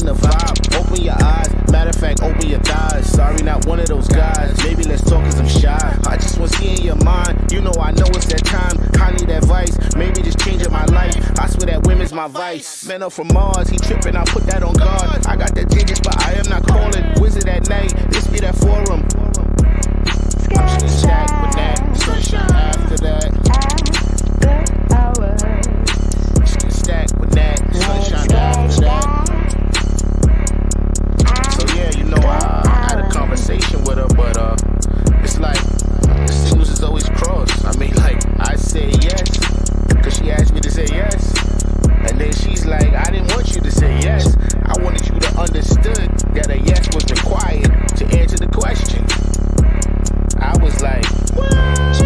getting the vibe. Open your eyes, matter of fact, open your thighs. Sorry, not one of those guys. Maybe let's talk cause I'm shy. I just want to see in your mind. You know I know it's that time. I need advice, maybe just changing my life. I swear that women's my vice. Men are from Mars, he tripping, I put that on guard. I got the digits, but I am not calling. Wizard at night, this be that forum. I'm just gonna stack with that. Sunshine after that. Just gonna stack with that. Sunshine after that. So yeah, you know, I had a conversation with her, but it's like the signals is always crossed. I mean, like, I say yes, cause she asked me to say yes. And then she's like, I didn't want you to say yes. I wanted you to understood that a yes was required to answer the question. I was like, what?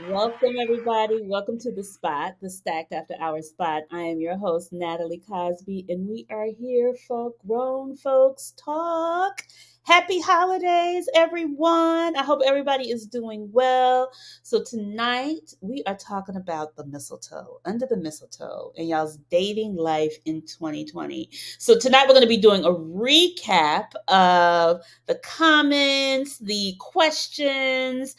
Welcome, everybody. Welcome to the spot, the Stacked After Hours spot. I am your host, Natalie Cosby, and we are here for Grown Folks Talk. Happy holidays, everyone. I hope everybody is doing well. So, tonight we are talking about the mistletoe, under the mistletoe, and y'all's dating life in 2020. So, tonight we're going to be doing a recap of the comments, the questions,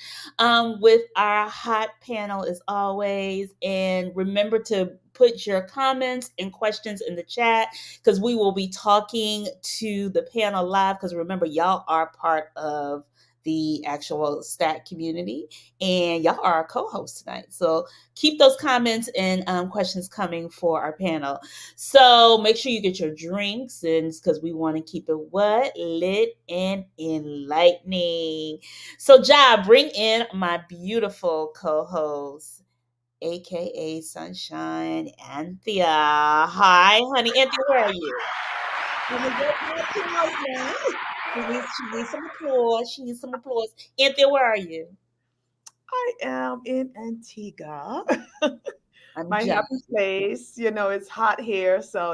with our hot panel as always. And remember to put your comments and questions in the chat because we will be talking to the panel live. Because remember, y'all are part of the actual stat community and y'all are our co-hosts tonight. So keep those comments and questions coming for our panel. So make sure you get your drinks and because we want to keep it what? Lit and enlightening. So, Ja, bring in my beautiful co-host, aka Sunshine, Anthea. Hi, honey. Anthea, where are you? Let me get my applause now. She needs some applause. She needs some applause. Anthea, where are you? I am in Antigua, I'm my jealous. happy place. It's hot here, so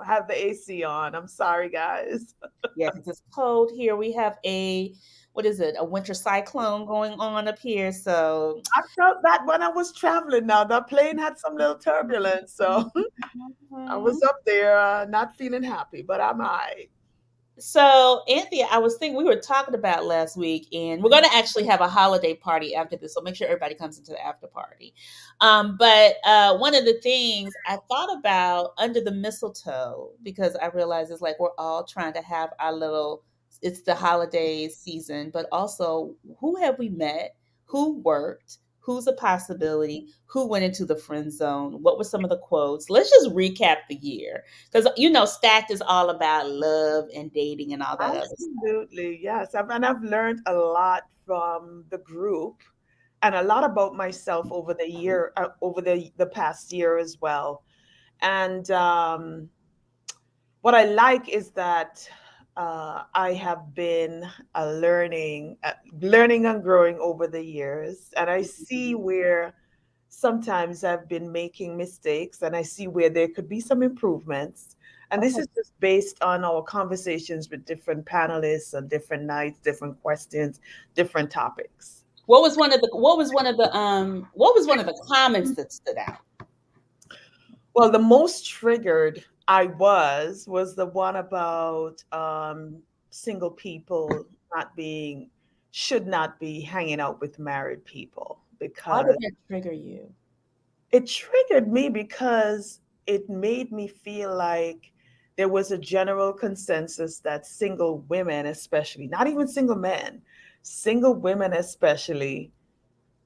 have the AC on. I'm sorry, guys. Yeah, because it's cold here. We have what is it? A winter cyclone going on up here. So, I felt that when I was traveling. Now the plane had some little turbulence, so I was mhm. up there, not feeling happy, but I'm alright. So, Anthea, I was thinking we were talking about last week, and we're going to actually have a holiday party after this. So make sure everybody comes into the after party. But one of the things I thought about under the mistletoe, because I realize it's like we're all trying to have our little, it's the holiday season, but also who have we met? Who worked? Who's a possibility? Who went into the friend zone? What were some of the quotes? Let's just recap the year because stacked is all about love and dating and all that other stuff. Absolutely, yes. And I've learned a lot from the group, and a lot about myself over the year, over the past year as well. And what I like is that I have been learning and growing over the years, and I see where sometimes I've been making mistakes, and I see where there could be some improvements. And this Okay. is just based on our conversations with different panelists on different nights, different questions, different topics. What was one of the comments that stood out? Well, the most triggered I was the one about single people not being should not be hanging out with married people, Why did because that trigger you? it triggered me because it made me feel like there was a general consensus that single women, especially, not even single men, single women especially,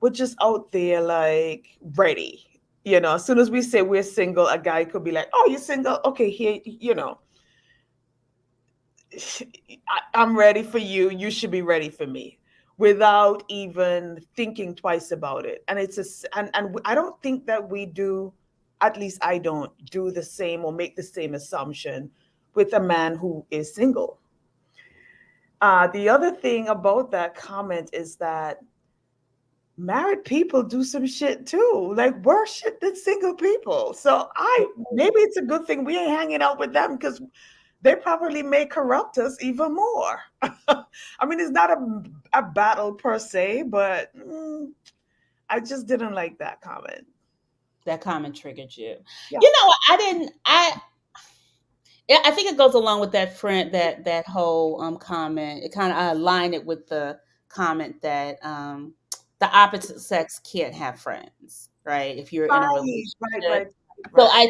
were just out there like ready. As soon as we say we're single, a guy could be like, "Oh, you're single? Okay, here, I'm ready for you. You should be ready for me," without even thinking twice about it. And and I don't think that we do, at least I don't do the same or make the same assumption with a man who is single. The other thing about that comment is that married people do some shit too, like worse shit than single people. So maybe it's a good thing we ain't hanging out with them because they probably may corrupt us even more. I mean, it's not a battle per se, but I just didn't like that comment. That comment triggered you. Yeah. You know, I didn't. Yeah, I think it goes along with that friend that whole comment. It kind of align it with the comment that the opposite sex can't have friends, right? If you're in a Right, right, relationship. right, So right.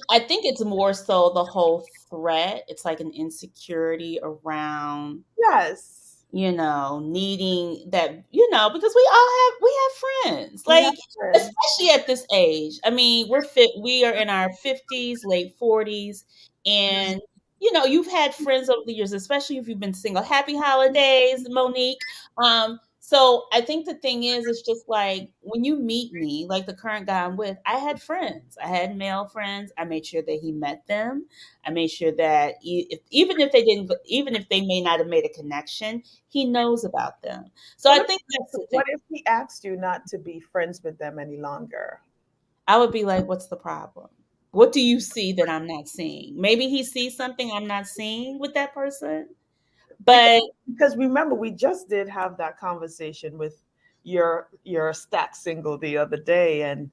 I think it's more so the whole threat. It's like an insecurity around, Yes. needing that, because we have friends. We have Like, friends. especially at this age. I mean, we are in our 50s, late 40s, and you've had friends over the years, especially if you've been single. Happy holidays, Monique. So I think the thing is, it's just like when you meet me, like the current guy I'm with, I had friends. I had male friends. I made sure that he met them. I made sure that even if they didn't, even if they may not have made a connection, he knows about them. So I What if, think that's the thing. what if he asked you not to be friends with them any longer? I would be like, what's the problem? What do you see that I'm not seeing? Maybe he sees something I'm not seeing with that person. Because But because remember, we just did have that conversation with your stack single the other day, and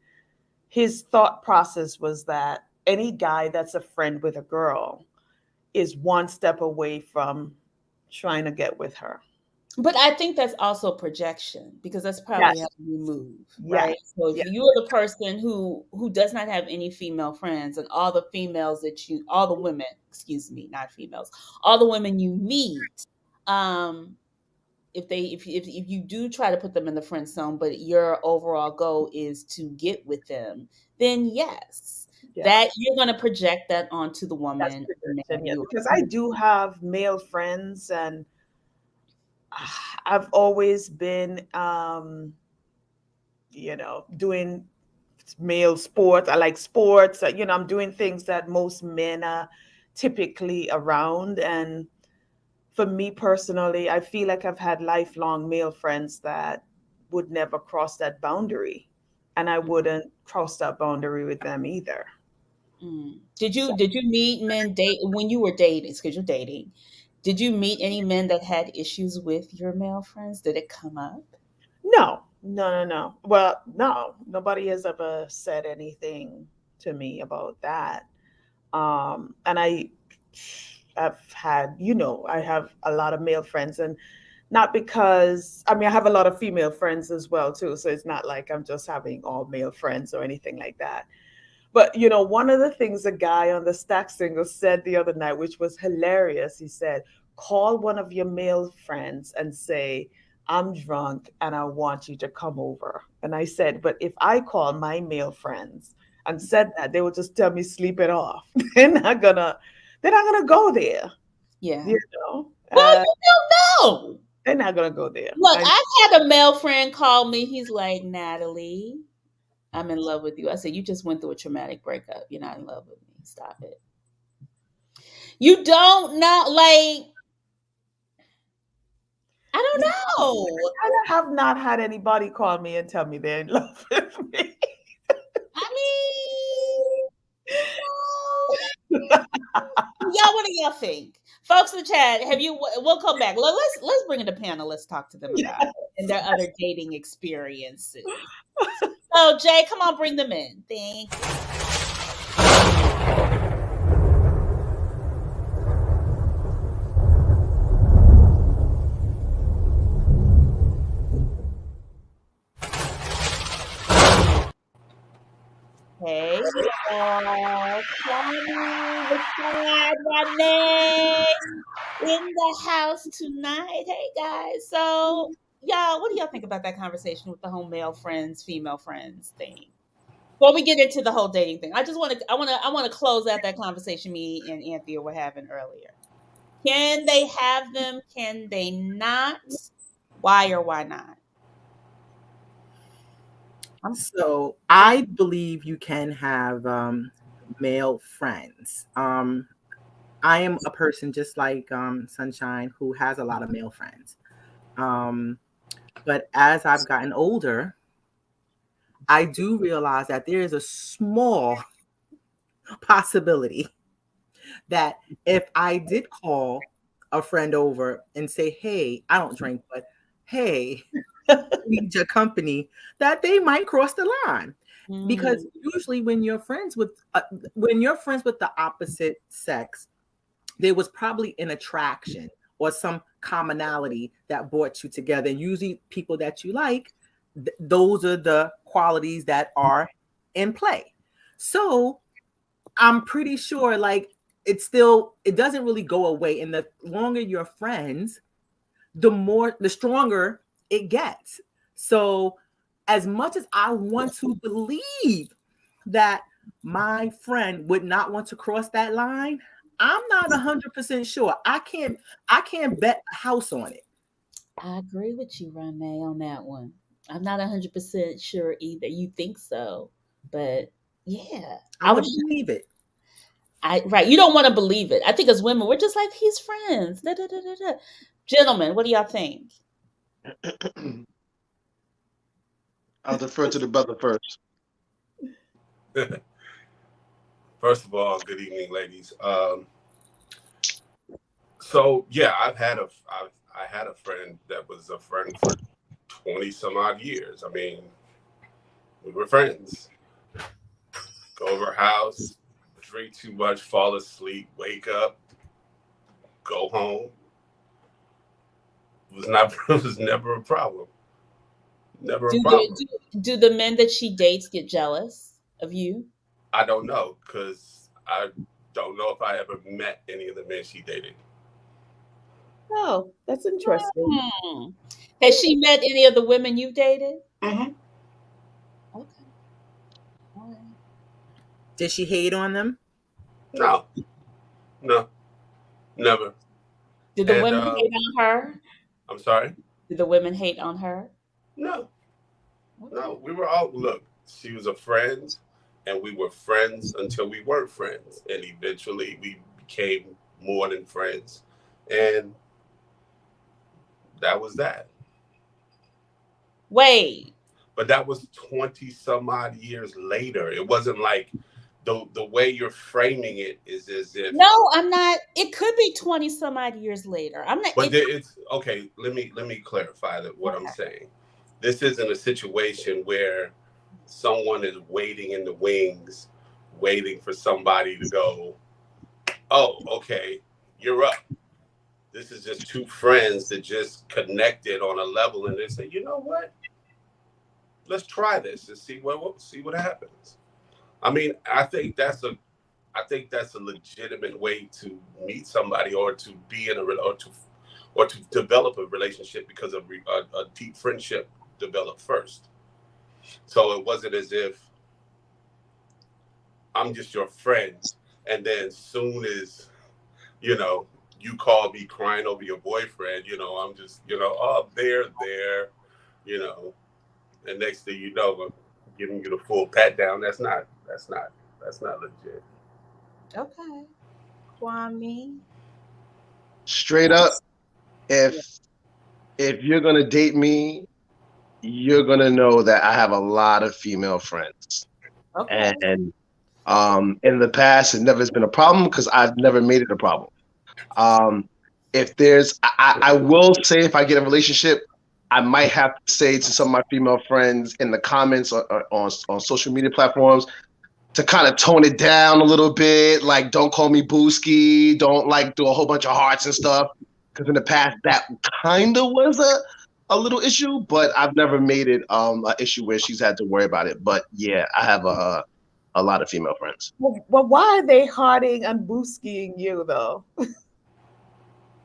his thought process was that any guy that's a friend with a girl is one step away from trying to get with her. I think that's also projection because that's probably how Yes, you move, yes, right? So if yes, you're the person who does not have any female friends, and all the women, excuse me, not females, all the women you meet, um, if you do try to put them in the friend zone, but your overall goal is to get with them, then yes, yeah. that you're going to project that onto the That's woman or man projection, yeah. you Because are. I do have male friends, and I've always been, doing male sports. I like sports. I'm doing things that most men are typically around. And for me personally, I feel like I've had lifelong male friends that would never cross that boundary. And I wouldn't cross that boundary with them either. Mm. Did So, you did you meet men date when you were dating? Because you're dating. Did you meet any men that had issues with your male friends? Did it come up? no, no, no, no. Well, no, nobody has ever said anything to me about that. And I've had, I have a lot of male friends, and not because, I mean, I have a lot of female friends as well too. So it's not like I'm just having all male friends or anything like that. But one of the things a guy on the Stack Single said the other night, which was hilarious, he said, "Call one of your male friends and say, 'I'm drunk and I want you to come over.'" And I said, "But if I call my male friends and said that, they will just tell me sleep it off. They're not gonna go there, Yeah. you know. Well, you don't know. They're not gonna go there. Look, I've had a male friend call me. He's like, Natalie, I'm in love with you. I said, you just went through a traumatic breakup. You're not in love with me. Stop it. You don't know. Like, I don't know. I have not had anybody call me and tell me they're in love with me. I mean, y'all, what do y'all think? Folks in the chat, we'll come back. Let's bring in the panel. Let's talk to them about it and their other dating experiences. So, Jay, come on, bring them in. Thank you. Hey, y'all. Kwame, the squad, Renee in the house tonight. Hey, guys. So, y'all, what do y'all think about that conversation with the whole male friends, female friends thing? Before we get into the whole dating thing, I want to close out that conversation me and Anthea were having earlier. Can they have them? Can they not? Why or why not? So I believe you can have male friends. I am a person just like Sunshine who has a lot of male friends. But as I've gotten older, I do realize that there is a small possibility that if I did call a friend over and say, hey, I don't drink, but hey, need your company, that they might cross the line. Because Mm. usually when you're friends with the opposite sex, there was probably an attraction or some commonality that brought you together. And usually people that you like, those are the qualities that are in play. So I'm pretty sure like it doesn't really go away. And the longer you're friends, the stronger it gets. So as much as I want to believe that my friend would not want to cross that line, I'm not 100% sure. I can't bet a house on it. I agree with you, Renee, on that one. I'm not 100% sure either. You think so, but yeah, I want to believe it. right. You don't want to believe it. I think as women, we're just like he's friends. Da, da, da, da, da. Gentlemen, what do y'all think? I'll defer to the brother first. First of all, good evening, ladies. So yeah, I had a friend that was a friend for 20 some odd years. I mean, we were friends. Go over her house, drink too much, fall asleep, wake up, go home. It was never a problem. Never a Do the problem. do the men that she dates get jealous of you? I don't know because I don't know if I ever met any of the men she dated. Oh, that's interesting. Hmm. Has she met any of the women you've dated? Mm-hmm. Okay. All right. Did she hate on them? No, no, never. Did the And women hate on her? I'm sorry. Did the women hate on her? No, Okay. no. We were all look. She was a friend, and we were friends until we weren't friends, and eventually we became more than friends, and that was that. Wait. But that was 20 some odd years later. It wasn't like the way you're framing it is as if. No, I'm not. It could be 20 some odd years later. I'm not. But it's okay. Let me clarify that what I'm Okay. saying. This isn't a situation where someone is waiting in the wings, waiting for somebody to go, oh, okay, you're up. This is just two friends that just connected on a level, and they say, you know what? Let's try this and see what happens. I mean, I think that's a legitimate way to meet somebody or to be in a or to develop a relationship because a deep friendship developed first. So it wasn't as if I'm just your friend, and then soon as you know you call me crying over your boyfriend, I'm just oh there, you know, and next thing you know, I'm giving you the full pat down. That's not legit. Okay. Kwame. Straight up, if you're gonna date me, you're gonna know that I have a lot of female friends, Okay. and in the past, it never has been a problem because I've never made it a problem. Um, if there's, I will say if I get a relationship, I might have to say to some of my female friends in the comments on social media platforms to kind of tone it down a little bit. Like, don't call me Booski. Don't like do a whole bunch of hearts and stuff. Because in the past, that kind of was a little issue, but I've never made it an issue where she's had to worry about it. But yeah, I have a lot of female friends. Well, why are they harding and booskying you though? I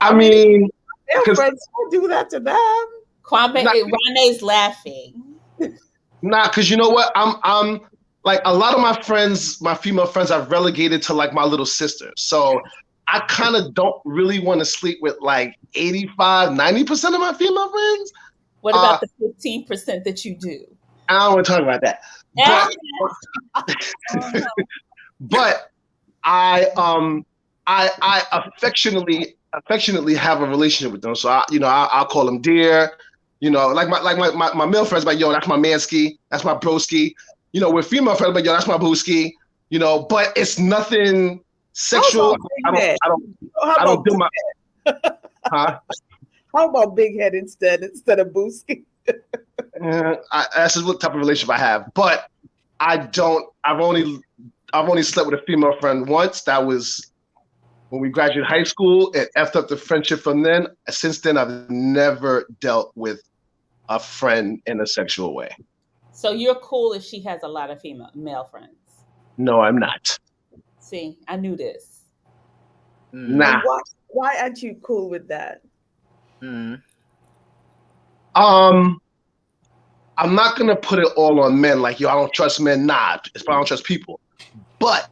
I mean, mean, their because friends don't do that to them. Kwame, not, Renee's laughing. because you know what, I'm like a lot of my friends, my female friends, I've relegated to like my little sister. So I kind of don't really want to sleep with like 85, 90% of my female friends. What Uh, about the 15% that you do? I don't want to talk about that, Ah, but uh-huh. but I affectionately have a relationship with them. So I'll call them dear. Like my male friends, like, yo, that's my manski, that's my broski. With female friends, like, yo, that's my booski. But it's nothing sexual. I don't do my. Huh? How about big head instead of booski? That's just what type of relationship I have. But I've only slept with a female friend once. That was when we graduated high school. It effed up the friendship from then. Since then, I've never dealt with a friend in a sexual way. So you're cool if she has a lot of male friends? No, I'm not. See, I knew this. Nah. Why aren't you cool with that? I'm not gonna put it all on men. Like, yo, I don't trust men. Nah, it's probably I don't trust people. But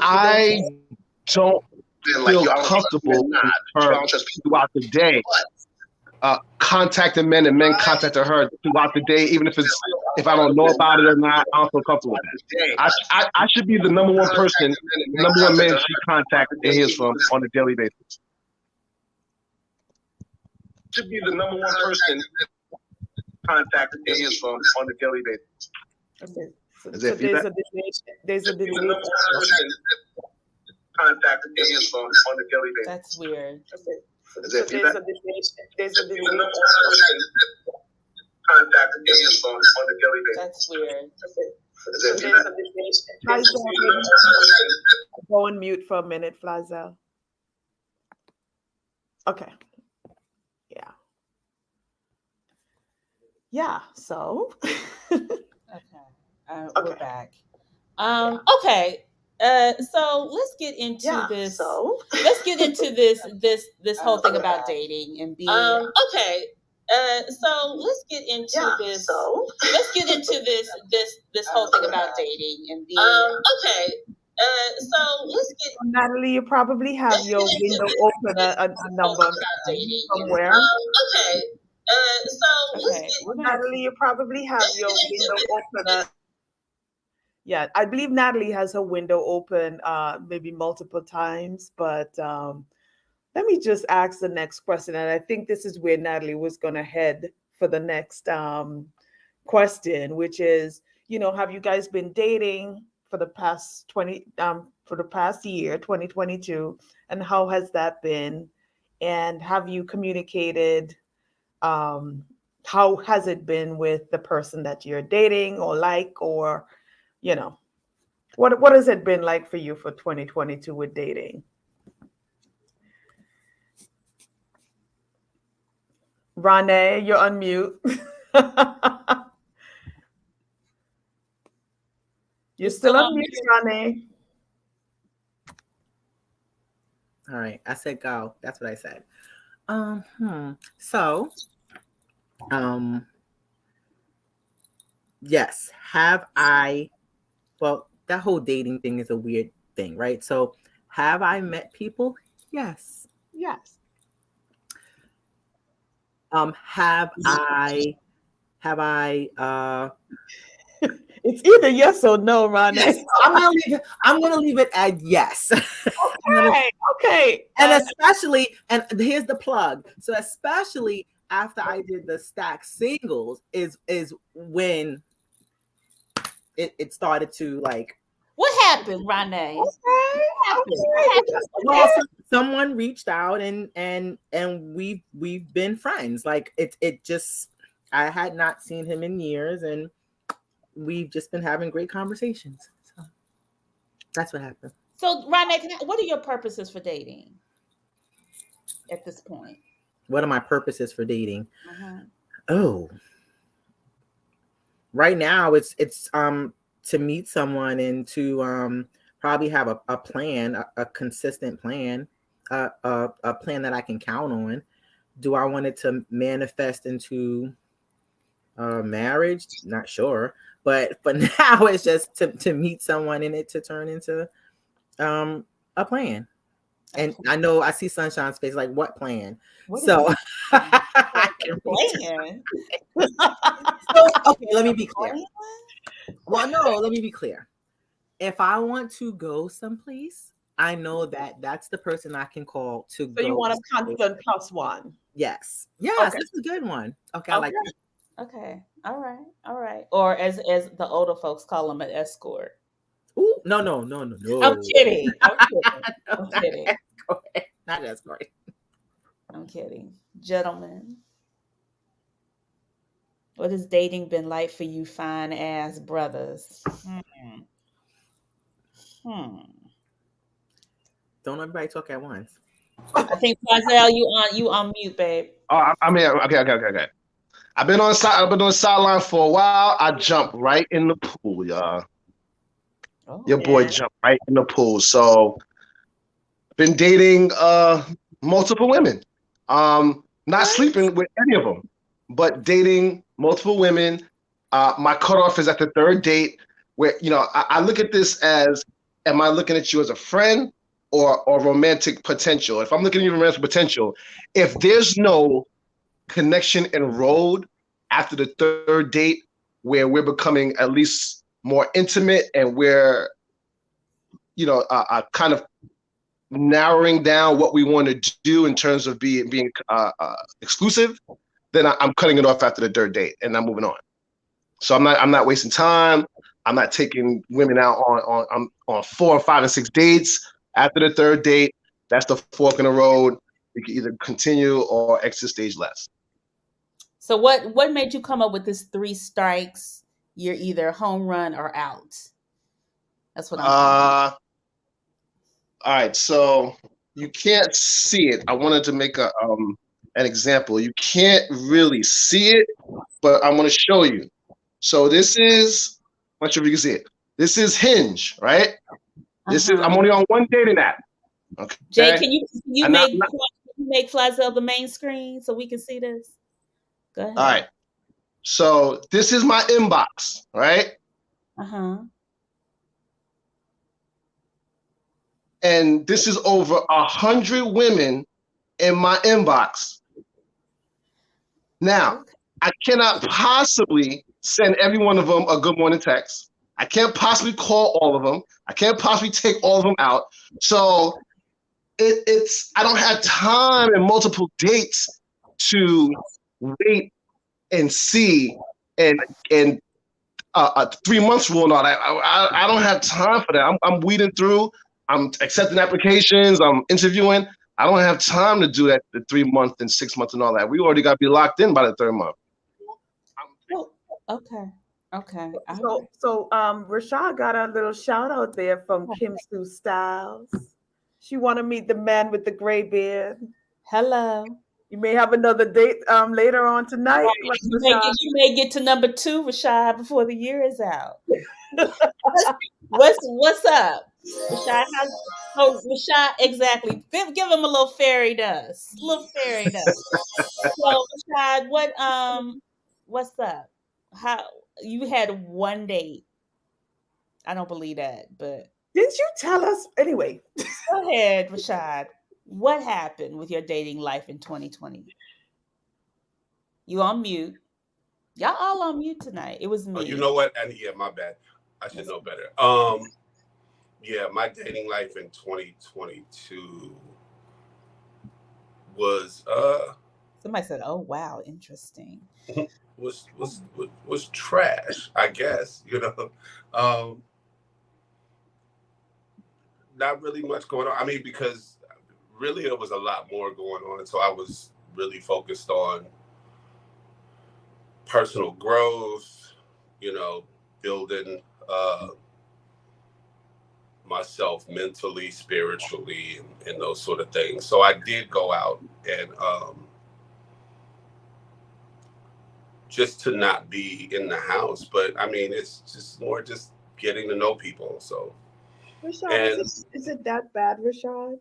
I don't feel comfortable throughout the day. Contacting men and men contacting her throughout the day, even if I don't know about it or not, I don't feel comfortable with that. I should be the number one person, number one man she contacts and hears from on a daily basis. Should be the number one person contacted and hears from on a daily basis. Okay. So there's a delay. Contacted and hears from on a daily basis. That's weird. Okay. There's a delay. Contacted and hears from on a daily basis. That's weird. Okay. Go on mute for a minute, Flazel. Okay. Yeah. So. Okay. We're back. Okay. So let's get into this. So let's get into this whole thing about dating and being. Okay. So let's get into this. Let's get into this whole thing about dating and being. Okay. So let's get. Natalie, you probably have your window open a number somewhere. Okay. Natalie, you probably have your window open. Yeah, I believe Natalie has her window open maybe multiple times, but let me just ask the next question. And I think this is where Natalie was going to head for the next question, which is, have you guys been dating for the past year, 2022, and how has that been? And have you communicated? How has it been with the person that you're dating or what has it been like for you for 2022 with dating? Rane, you're on mute. You're still on mute, Rane. All right, I said go. That's what I said. So, yes, have I? Well, that whole dating thing is a weird thing, right? So, have I met people? Yes. Yes. Have I? It's either yes or no, Ron. Yes, I'm gonna leave it at yes. Okay. And especially, and here's the plug. So especially after I did the stack singles is when it started to like. What happened, Rane? Well, someone reached out and we've been friends. Like it just, I had not seen him in years, and we've just been having great conversations. So that's what happened. So, Rane, what are your purposes for dating at this point? What are my purposes for dating? Oh, right now it's to meet someone and to probably have a plan, a consistent plan, a plan that I can count on. Do I want it to manifest into marriage? Not sure, but for now it's just to meet someone and it to turn into a plan. And I know I see Sunshine's face like, what plan? So I can plan. So, okay, let me be clear. Well, no, let me be clear. If I want to go someplace, I know that that's the person I can call to So you go. want a constant plus one? Yes. Yes, Okay. this is a good one. Okay, I like Okay. that. Okay. All right. All right. Or as the older folks call them, an escort. Ooh, no. I'm kidding. I'm kidding. No, I'm not kidding. escort. Not escort. I'm kidding. Gentlemen, what has dating been like for you fine ass brothers? Hmm. Don't everybody talk at once. I think Fazel, you on mute, babe. Oh, I mean, okay. I've been on the sideline for a while. I jumped right in the pool, y'all. Your Oh. boy Yeah. jumped right in the pool. So been dating multiple women. Not What? sleeping with any of them, but dating multiple women. My cutoff is at the third date, where I look at this as, am I looking at you as a friend or romantic potential? If I'm looking at you romantic potential, if there's no connection and road after the third date, where we're becoming at least more intimate and we're kind of narrowing down what we want to do in terms of being exclusive, then I'm cutting it off after the third date and I'm moving on. So I'm not wasting time. I'm not taking women out on 4, 5, and 6 dates. After the third date, that's the fork in the road. We can either continue or exit stage left. So what made you come up with this 3 strikes? You're either home run or out. That's what I'm trying to. All right, so you can't see it. I wanted to make an example. You can't really see it, but I'm going to show you. So this is, I'm not sure if you can see it. This is Hinge, right? This is, I'm only on one dating app. Okay. Jay, can you I'm not- make Flazell the main screen so we can see this? Go ahead. All right. So this is my inbox, right? Uh-huh. And this is over 100 women in my inbox. Now, Okay. I cannot possibly send every one of them a good morning text. I can't possibly call all of them. I can't possibly take all of them out. So it's I don't have time and multiple dates to wait and see and 3 months rule and all that. I don't have time for that. I'm weeding through. I'm accepting applications. I'm interviewing. I don't have time to do that, the 3 month and 6 months and all that. We already got to be locked in by the third month. Oh, okay. Okay. So Rashad got a little shout out there from Kim Sue Styles. She want to meet the man with the gray beard. Hello. You may have another date later on tonight. Like You may get to number 2, Rashad, before the year is out. What's up, Rashad? Rashad, exactly. Give him a little fairy dust. So, Rashad, what's up? How you had one date? I don't believe that, but Didn't you tell us anyway? go ahead, Rashad. What happened with your dating life in 2020? You on mute. Y'all all on mute tonight. It was me. Oh, you know what? And yeah, my bad. I should know better. Yeah, my dating life in 2022 was Somebody said, "Oh wow, interesting." was trash, I guess, not really much going on. I mean, because really there was a lot more going on, so I was really focused on personal growth, building myself mentally, spiritually, and those sort of things. So I did go out and just to not be in the house. But I mean, it's just more just getting to know people. So, Rashad, is it that bad, Rashad?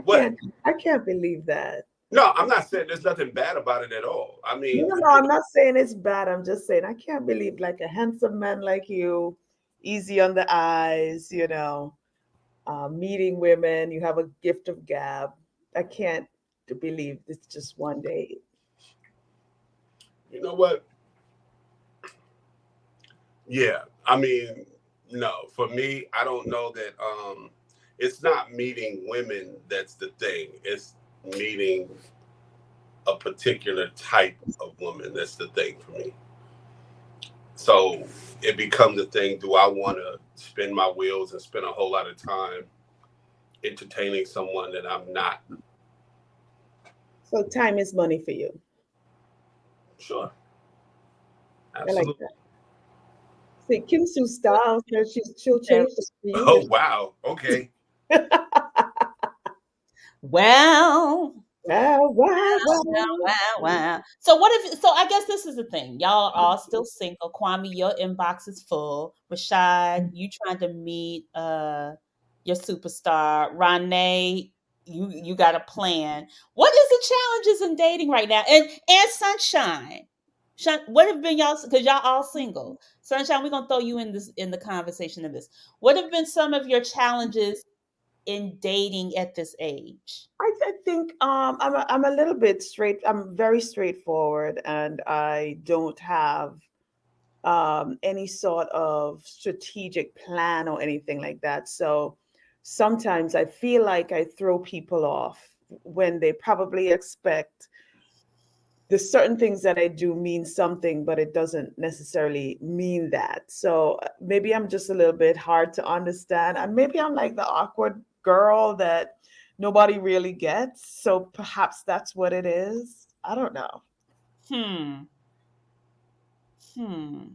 What? I can't believe that. No, I'm not saying there's nothing bad about it at all. I mean, No, I'm not saying it's bad. I'm just saying I can't believe like a handsome man like you, easy on the eyes, meeting women, you have a gift of gab. I can't believe it's just one day. You know what? Yeah, I mean, no, for me, I don't know that it's not meeting women that's the thing. It's meeting a particular type of woman that's the thing for me. So it becomes a thing. Do I want to spin my wheels and spend a whole lot of time entertaining someone that I'm not? So time is money for you. Sure. I like Absolutely. that. See, Kim Sue Styles says she'll change that for you. Oh, wow. Okay. Well, Wow, wow, wow, wow. wow, wow. So what if? So I guess this is the thing. Y'all are all still single. Kwame, your inbox is full. Rashad, you trying to meet your superstar. Renee, you got a plan. What is the challenges in dating right now? And Sunshine. What have been y'all, because y'all all single. Sunshine, we're gonna throw you in the conversation of this. What have been some of your challenges in dating at this age? I think I'm a little bit straight. I'm very straightforward, and I don't have any sort of strategic plan or anything like that. So sometimes I feel like I throw people off when they probably expect the certain things that I do mean something, but it doesn't necessarily mean that. So maybe I'm just a little bit hard to understand. And maybe I'm like the awkward girl that nobody really gets. So perhaps that's what it is. I don't know. Hmm.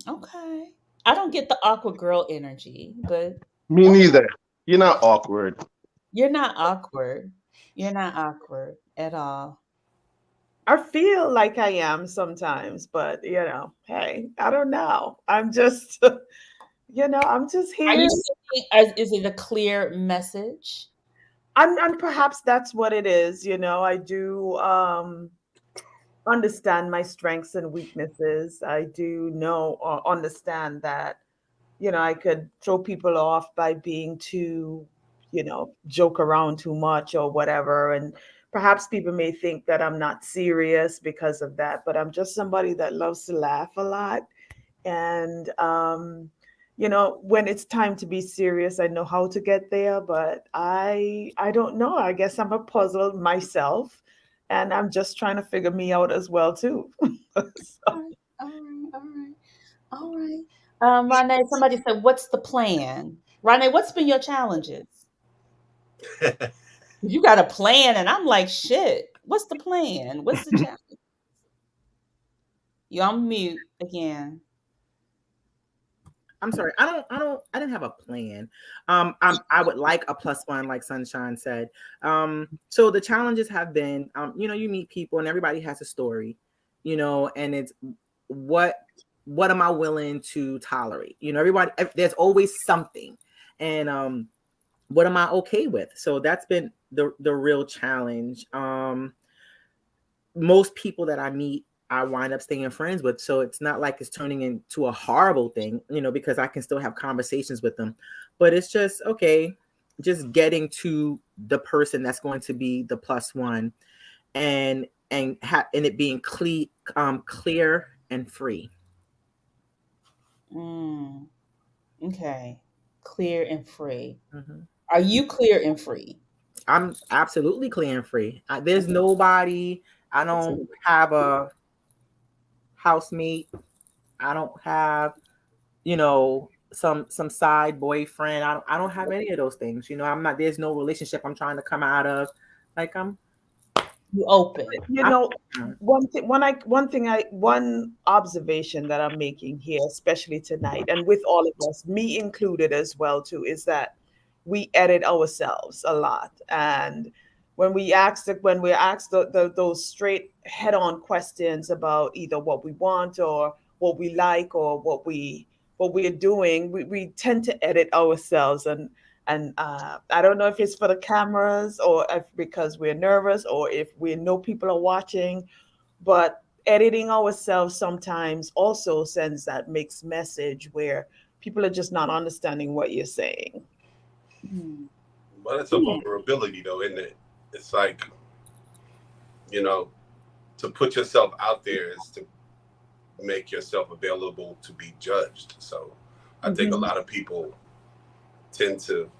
Okay. I don't get the awkward girl energy, but Me okay. neither. You're not awkward. You're not awkward. You're not awkward at all. I feel like I am sometimes, but hey, I don't know. I'm just, I'm just Are here. you seeking, is it a clear message? And perhaps that's what it is. I do understand my strengths and weaknesses. I do know or understand that, I could throw people off by being too, joke around too much or whatever. And perhaps people may think that I'm not serious because of that, but I'm just somebody that loves to laugh a lot. And, when it's time to be serious, I know how to get there, but I don't know. I guess I'm a puzzle myself, and I'm just trying to figure me out as well too. All right, all right, all right, all right. Renee, somebody said, "What's the plan?" Renee, what's been your challenges? You got a plan, and I'm like, shit. What's the plan? What's the challenge? You on mute again. I'm sorry. I didn't have a plan. I would like a plus one, like Sunshine said. So the challenges have been, you meet people and everybody has a story, and it's what am I willing to tolerate? Everybody, there's always something, and what am I okay with? So that's been the real challenge. Most people that I meet, I wind up staying friends with. So it's not like it's turning into a horrible thing, because I can still have conversations with them. But it's just, okay, just getting to the person that's going to be the plus one, and it being clear and free. Okay. Clear and free. Mm-hmm. Are you clear and free? I'm absolutely clear and free. There's nobody. I don't have a housemate. I don't have, some side boyfriend. I don't have any of those things. I'm not. There's no relationship I'm trying to come out of. Like You open. One observation that I'm making here, especially tonight, and with all of us, me included as well too, is that we edit ourselves a lot. And when we're asked those straight head-on questions about either what we want or what we like or what we're doing, we tend to edit ourselves. And I don't know if it's for the cameras or if because we're nervous or if we know people are watching, but editing ourselves sometimes also sends that mixed message where people are just not understanding what you're saying. But it's a vulnerability, though, isn't it? It's like, to put yourself out there is to make yourself available to be judged. So I think a lot of people tend to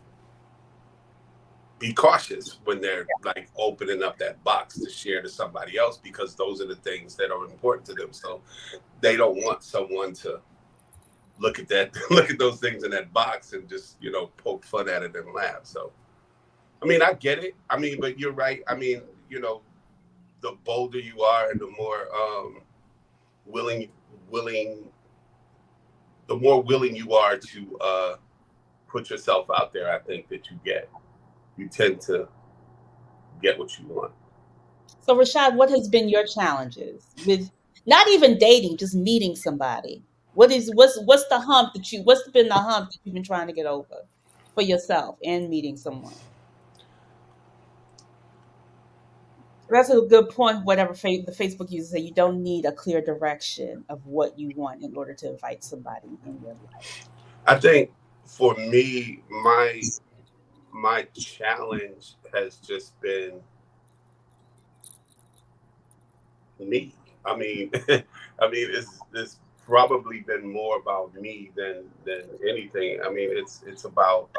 be cautious when they're like opening up that box to share to somebody else, because those are the things that are important to them. So they don't want someone to look at that, look at those things in that box and just, you know, poke fun at it and laugh. So, I mean, I get it. I mean, but you're right. I mean, you know, the bolder you are and the more willing, the more willing you are to put yourself out there, I think that you tend to get what you want. So, Rashad, what has been your challenges with not even dating, just meeting somebody? What's the hump that what's been the hump that you've been trying to get over for yourself and meeting someone? That's a good point. Whatever the Facebook users say, you don't need a clear direction of what you want in order to invite somebody in your life. I think for me, my challenge has just been me. I mean, I mean, it's probably been more about me than anything. I mean, it's about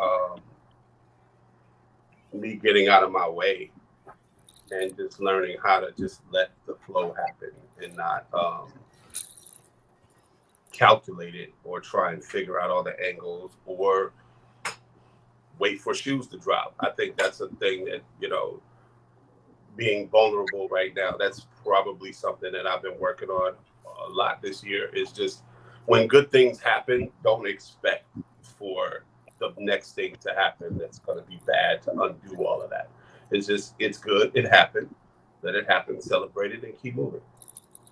me getting out of my way and just learning how to just let the flow happen and not calculate it or try and figure out all the angles or wait for shoes to drop. I think that's a thing that, you know, being vulnerable right now, that's probably something that I've been working on a lot this year. Is just when good things happen, don't expect for the next thing to happen that's going to be bad to undo all of that. It's just, it's good, it happened, let it happen, celebrate it, and keep moving.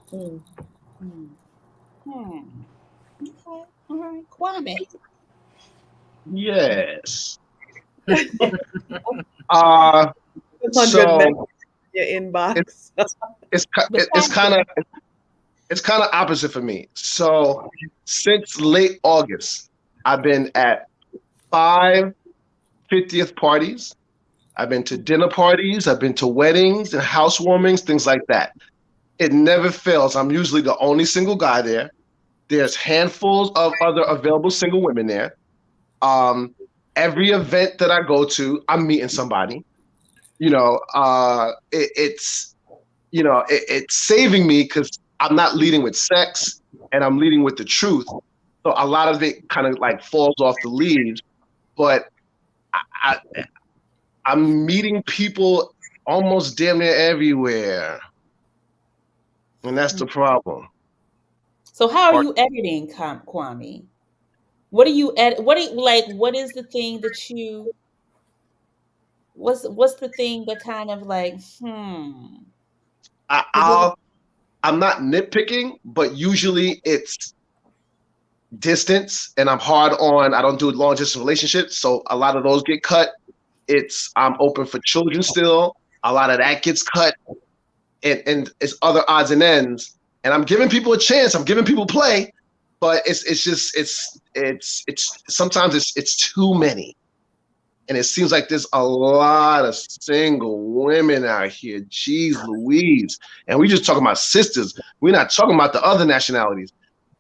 Hmm. Okay. All right. Kwame. Yes. So your it's inbox. it's kind of opposite for me. So since late August, I've been at 5 50th parties. I've been to dinner parties. I've been to weddings and housewarmings, things like that. It never fails. I'm usually the only single guy there. There's handfuls of other available single women there. Um, every event that I go to, I'm meeting somebody. You know, it's you know, it's saving me because I'm not leading with sex and I'm leading with the truth. So a lot of it kind of like falls off the leaves. But I, I'm meeting people almost damn near everywhere, and that's the problem. So how are you editing, Kwame? What are you what are you, like? What is the thing that you? What's the thing that kind of like? I'll I'm not nitpicking, but usually it's distance, and I'm hard on. I don't do long distance relationships, so a lot of those get cut. I'm open for children still. A lot of that gets cut, and it's other odds and ends. And I'm giving people a chance. I'm giving people play, but it's just it's sometimes it's too many, and it seems like there's a lot of single women out here. Jeez Louise, and we just talking about sisters. We're not talking about the other nationalities.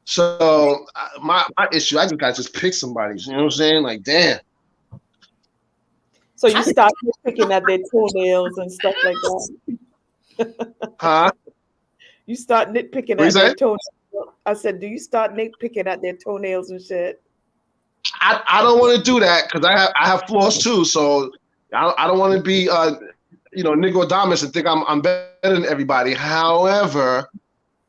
So my issue, I just gotta just pick somebody. You know what I'm saying? Like, damn. So you start picking at their toenails and stuff like that. Huh? You start nitpicking at their toenails. I said, do you start nitpicking at their toenails and shit? I don't want to do that because I have flaws too. So I don't want to be Nicodamus and think I'm better than everybody. However,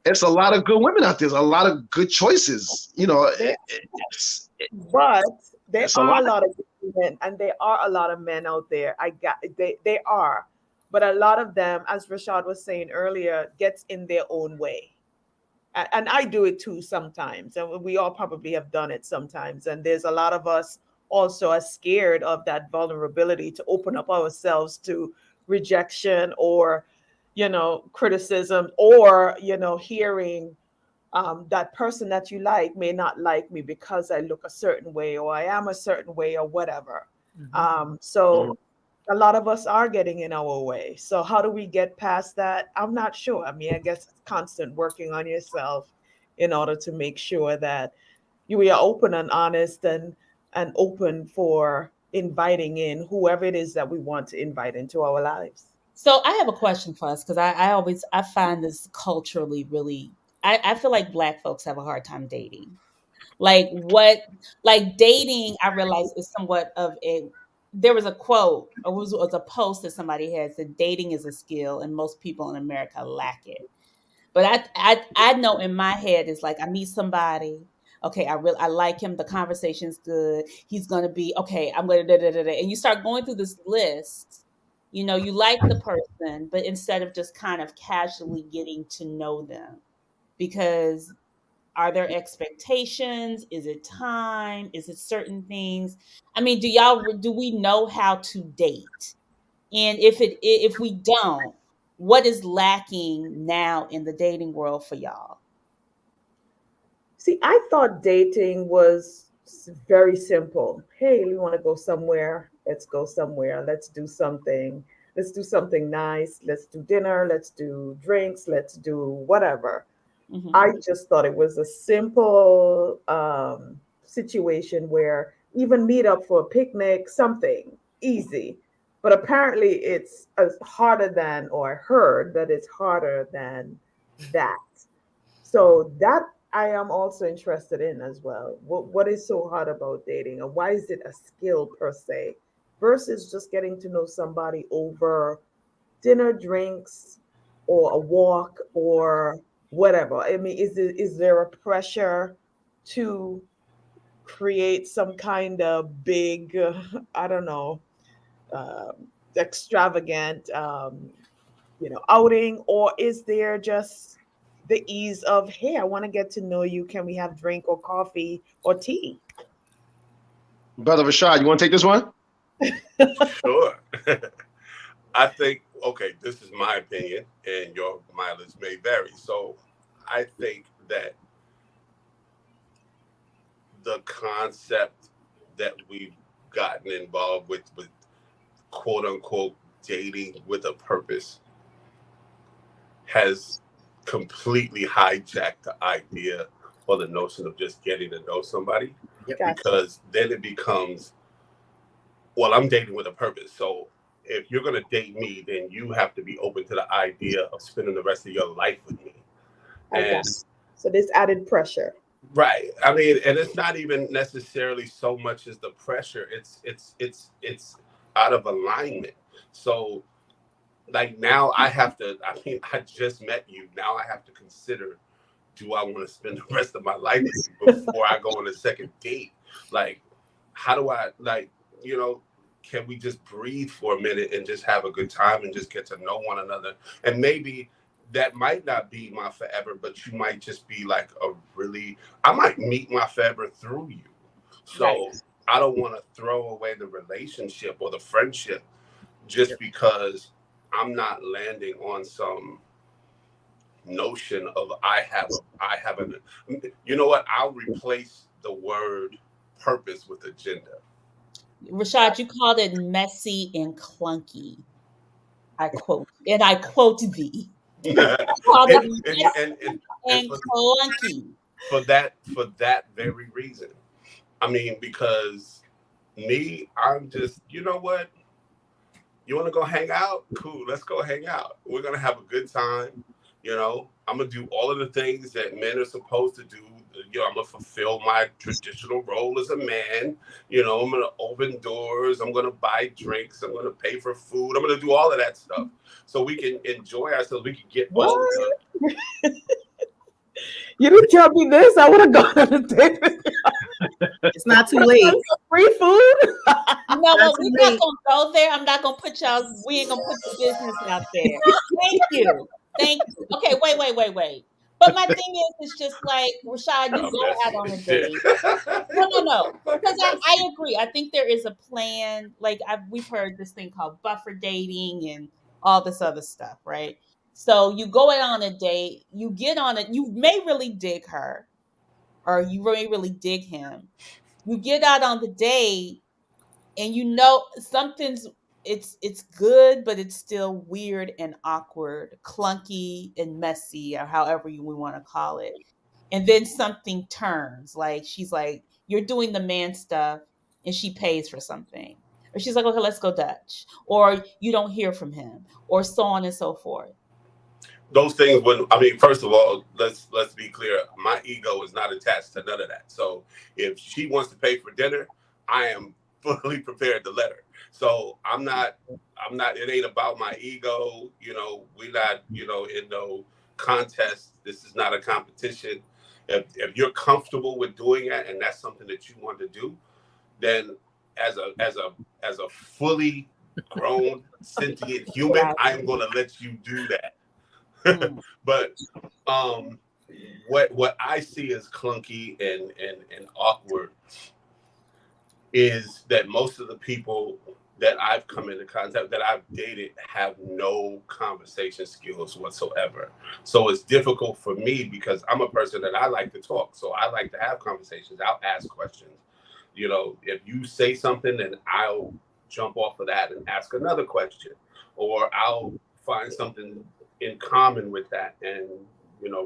it's a lot of good women out there. There's a lot of good choices. You know, but there are a lot of women and there are a lot of men out there. They are, but a lot of them, as Rashad was saying earlier, gets in their own way. And I do it too sometimes, and we all probably have done it sometimes. And there's a lot of us also are scared of that vulnerability to open up ourselves to rejection or, criticism or, hearing that person that you like may not like me because I look a certain way or I am a certain way or whatever. So a lot of us are getting in our way. So how do we get past that? I'm not sure. I mean, I guess it's constant working on yourself in order to make sure that you are open and honest and open for inviting in whoever it is that we want to invite into our lives. So I have a question for us because I always I find this culturally really I feel like black folks have a hard time dating. Like what like dating I realize is somewhat of a there was a quote or was a post that somebody had said dating is a skill and most people in America lack it. But I know in my head it's like I meet somebody. Okay, I like him. The conversation's good. He's gonna be okay. I'm gonna da, da, da, da. And you start going through this list. You know, you like the person, but instead of just kind of casually getting to know them, because are there expectations? Is it time? Is it certain things? I mean, do we know how to date? And if we don't, what is lacking now in the dating world for y'all? See, I thought dating was very simple. Hey, we want to go somewhere. Let's go somewhere. Let's do something. Let's do something nice. Let's do dinner. Let's do drinks. Let's do whatever. Hmm. I just thought it was a simple situation where even meet up for a picnic, something easy. But apparently, it's as harder than, or I heard that it's harder than that. So that I am also interested in as well. What is so hard about dating, and why is it a skill per se, versus just getting to know somebody over dinner, drinks, or a walk, or whatever? I mean, is there a pressure to create some kind of big, I don't know, extravagant, outing, or is there just the ease of, hey, I want to get to know you. Can we have drink or coffee or tea? Brother Rashad, you want to take this one? Sure. I think, okay, this is my opinion, and your mileage may vary. So I think that the concept that we've gotten involved with quote unquote dating with a purpose has completely hijacked the idea or the notion of just getting to know somebody, Gotcha. because then it becomes, well, I'm dating with a purpose. So if you're going to date me, then you have to be open to the idea of spending the rest of your life with me. I got And it. So there's added pressure. right, I mean, and it's not even necessarily so much as the pressure. It's out of alignment. So like now I have to. I mean, I just met you. Now I have to consider: do I want to spend the rest of my life with you before I go on a second date? Like, how do I like? You know, can we just breathe for a minute and just have a good time and just get to know one another? And maybe that might not be my forever, but you might just be like a really. I might meet my forever through you. Right. So I don't want to throw away the relationship or the friendship just Yep. because I'm not landing on some notion of I have an you know what, I'll replace the word purpose with agenda. Rashad, you called it messy and clunky. I quote thee. and, You called it and, messy and and clunky. for that very reason, I mean, because me, I'm just, you know what, you want to go hang out? Cool, let's go hang out. We're gonna have a good time. You know, I'm gonna do all of the things that men are supposed to do. You know, I'm gonna fulfill my traditional role as a man. You know, I'm gonna open doors. I'm gonna buy drinks. I'm gonna pay for food. I'm gonna do all of that stuff so we can enjoy ourselves. We can get all of What? the You didn't tell me this. I would have gone on a date with you. It's not too late. Free food. You know Not what? too We're not late. gonna go there. I'm not gonna put y'all. We ain't gonna put the business out there. Thank you. Thank you. Okay, wait. But my thing is, it's just like Rashad, you I'm go out messy on a as shit. date. No. I'm Because fucking messy. I agree. I think there is a plan. Like we've heard this thing called buffer dating and all this other stuff, right? So you go out on a date, you get on it, you may really dig her, or you may really dig him. You get out on the date, and you know something's it's good, but it's still weird and awkward, clunky and messy, or however we want to call it. And then something turns. Like she's like, you're doing the man stuff. and she pays for something, or she's like, okay, let's go Dutch, or you don't hear from him, or so on and so forth. Those things when I mean, first of all, let's be clear. My ego is not attached to none of that. So if she wants to pay for dinner, I am fully prepared to let her. So I'm not it ain't about my ego. We're not, in no contest. This is not a competition. If you're comfortable with doing that and that's something that you want to do, then as a fully grown sentient human, I am going to let you do that. But what I see as clunky and awkward is that most of the people that I've come into contact, that I've dated, have no conversation skills whatsoever. So it's difficult for me because I'm a person that I like to talk. So I like to have conversations. I'll ask questions. If you say something, then I'll jump off of that and ask another question, or I'll find something in common with that and,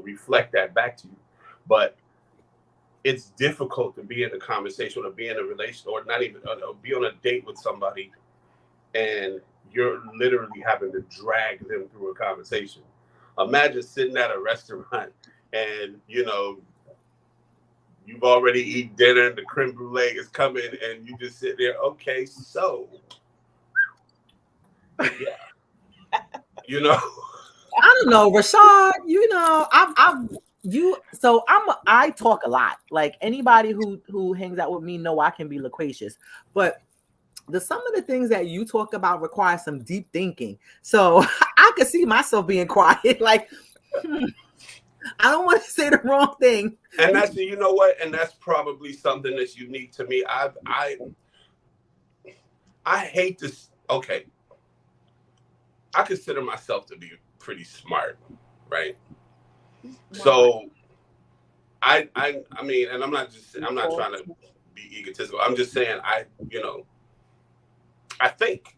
reflect that back to you. But it's difficult to be in a conversation or be in a relation or not even or be on a date with somebody and you're literally having to drag them through a conversation. Imagine sitting at a restaurant and, you've already eaten dinner and the creme brulee is coming and you just sit there, okay, so, yeah. I don't know, Rashad, I talk a lot. Like anybody who hangs out with me know I can be loquacious, but some of the things that you talk about require some deep thinking. So I could see myself being quiet, like I don't want to say the wrong thing. And that's, you know what? And that's probably something that's unique to me. I hate this. Okay. I consider myself to be pretty smart, right? Wow. So I mean, and I'm not trying to be egotistical. I'm just saying I think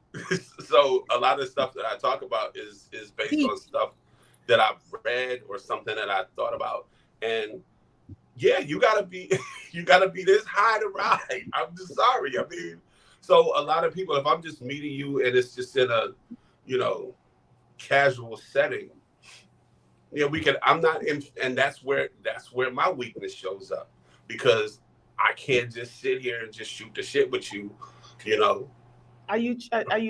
so. A lot of stuff that I talk about is based on stuff that I've read or something that I thought about. And yeah, you gotta be this high to ride. I'm just sorry. I mean, so a lot of people, if I'm just meeting you and it's just in a, casual setting, I'm not in, and that's where my weakness shows up, because I can't just sit here and just shoot the shit with you, Are you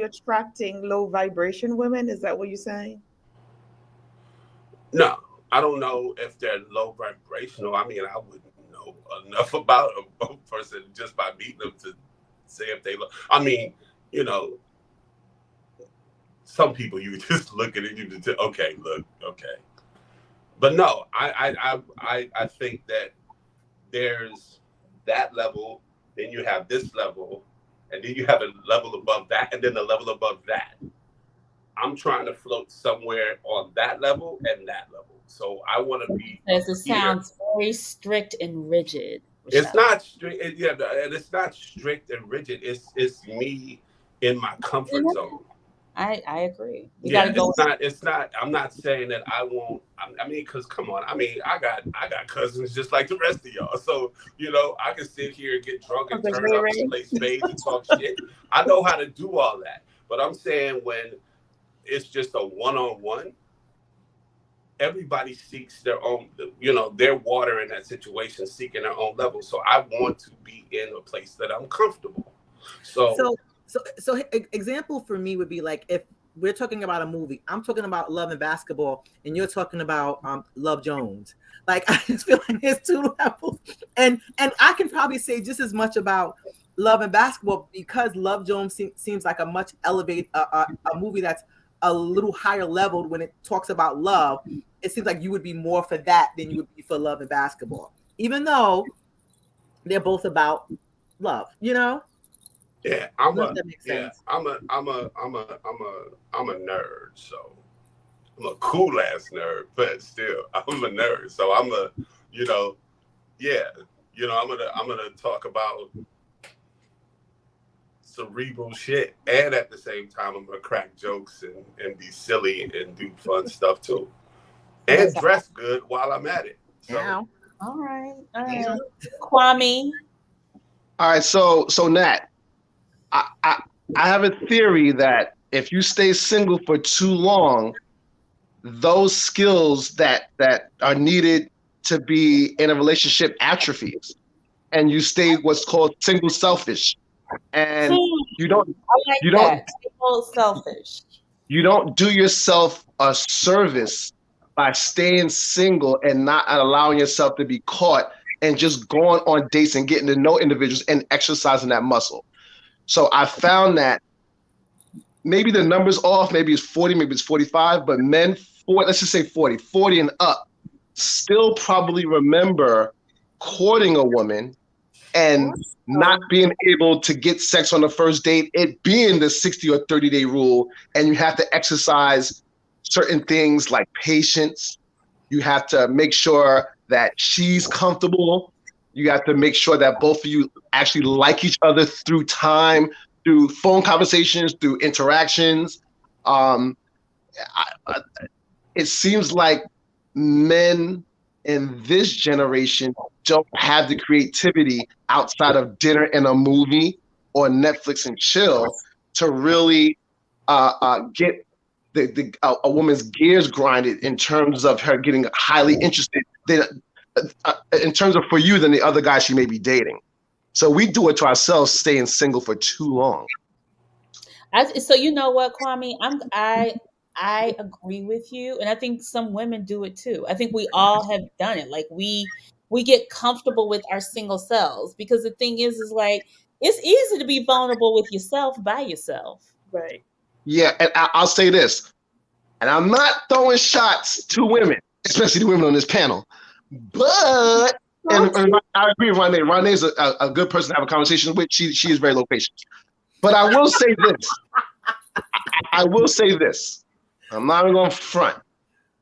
attracting low vibration women? Is that what you're saying? No, I don't know if they're low vibrational. I mean, I wouldn't know enough about a person just by meeting them to say if they look. I mean, some people you just look at it, you just okay, look, okay. But no, I think that there's that level, then you have this level, and then you have a level above that, and then a level above that. I'm trying to float somewhere on that level and that level. So I want to be. Because it sounds very strict and rigid. It's not strict, and it's not strict and rigid. It's me in my comfort zone. I agree. You gotta go. It's not. I'm not saying that I won't. I mean, because come on. I mean, I got cousins just like the rest of y'all. So I can sit here and get drunk and turn up and play spades and talk shit. I know how to do all that. But I'm saying when it's just a one-on-one, everybody seeks their own. Their water in that situation, seeking their own level. So I want to be in a place that I'm comfortable. So example for me would be like if we're talking about a movie, I'm talking about Love and Basketball, and you're talking about Love Jones. Like I just feel like there's two levels, and I can probably say just as much about Love and Basketball because Love Jones seems like a much elevated a movie that's a little higher leveled when it talks about love. It seems like you would be more for that than you would be for Love and Basketball, even though they're both about love. Yeah, I'm a nerd, so I'm a cool ass nerd, but still I'm a nerd. So I'm gonna talk about cerebral shit, and at the same time I'm gonna crack jokes and be silly and do fun stuff too, and dress good while I'm at it. So. All right. Kwame. All right, so Nat, I have a theory that if you stay single for too long, those skills that are needed to be in a relationship atrophies, and you stay what's called single selfish, and you don't I like you don't that. Single selfish. you don't do yourself a service by staying single and not allowing yourself to be caught and just going on dates and getting to know individuals and exercising that muscle. So I found that maybe the number's off, maybe it's 40, maybe it's 45, but men, let's just say 40 and up, still probably remember courting a woman and not being able to get sex on the first date, it being the 60 or 30-day rule, and you have to exercise certain things like patience. You have to make sure that she's comfortable. You have to make sure that both of you actually like each other through time, through phone conversations, through interactions. It seems like men in this generation don't have the creativity outside of dinner and a movie or Netflix and chill to really get a woman's gears grinded in terms of her getting highly interested in terms of for you than the other guy she may be dating. So we do it to ourselves, staying single for too long. So you know what, Kwame? I agree with you, and I think some women do it too. I think we all have done it. Like we get comfortable with our single selves because the thing is like it's easy to be vulnerable with yourself by yourself. Right. Yeah, and I'll say this, and I'm not throwing shots to women, especially the women on this panel, but and I agree with Renee. Renee is a good person to have a conversation with. She is very low patience. But I will say this. I will say this. I'm not going to front.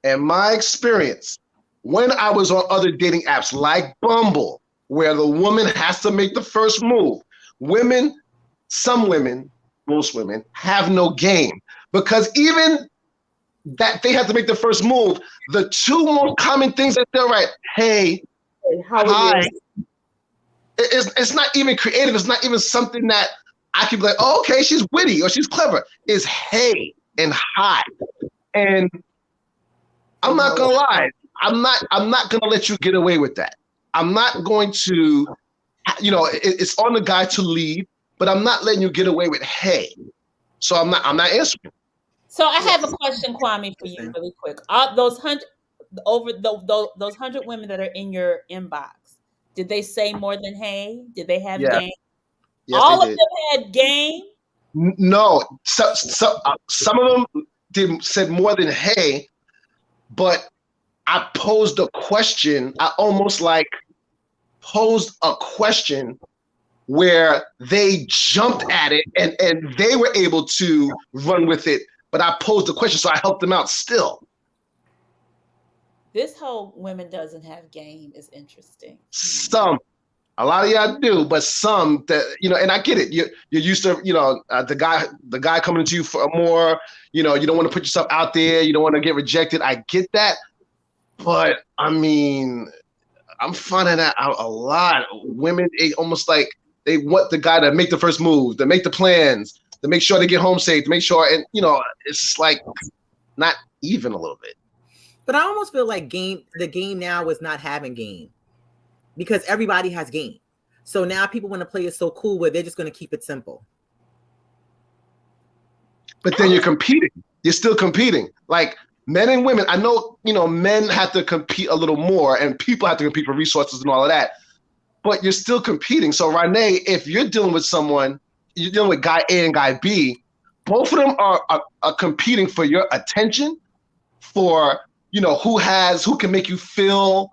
In my experience, when I was on other dating apps like Bumble, where the woman has to make the first move, some women, most women, have no game. Because even that they have to make the first move, the two most common things that they're right, hey, hi. It's not even creative. It's not even something that I can be like, oh, okay, she's witty or she's clever. Is hey and hi. And I'm not gonna lie, I'm not gonna let you get away with that. I'm not going to, it's on the guy to lead, but I'm not letting you get away with hey. So I'm not answering. So I have a question, Kwame, for you, really quick. Those 100 women that are in your inbox, did they say more than hey? Did they have game? Yes, all of them had game? No, some of them said more than hey, but I posed a question. I almost like posed a question where they jumped at it and they were able to run with it, but I posed the question, so I helped them out still. This whole women doesn't have game is interesting. A lot of y'all do, but some that, and I get it. You're used to, the guy coming to you for more, you don't want to put yourself out there. You don't want to get rejected. I get that. But I mean, I'm finding that out a lot. Women, almost like they want the guy to make the first move, to make the plans, to make sure they get home safe, to make sure, and it's like not even a little bit. But I almost feel like the game now is not having game because everybody has game. So now people want to play it so cool where they're just going to keep it simple. But then you're competing. You're still competing. Like men and women, I know, men have to compete a little more and people have to compete for resources and all of that, but you're still competing. So Renee, if you're dealing with someone, you're dealing with guy A and guy B, both of them are competing for your attention, for, who can make you feel,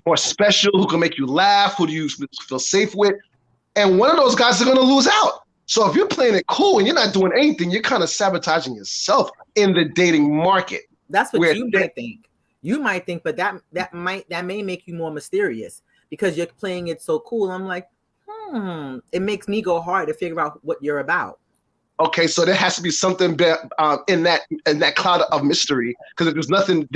more special, who can make you laugh, who do you feel safe with. And one of those guys are going to lose out. So if you're playing it cool and you're not doing anything, you're kind of sabotaging yourself in the dating market. That's what you might think. You might think, but that may make you more mysterious because you're playing it so cool. I'm like, it makes me go hard to figure out what you're about. Okay, so there has to be something in that cloud of mystery, because if there's nothing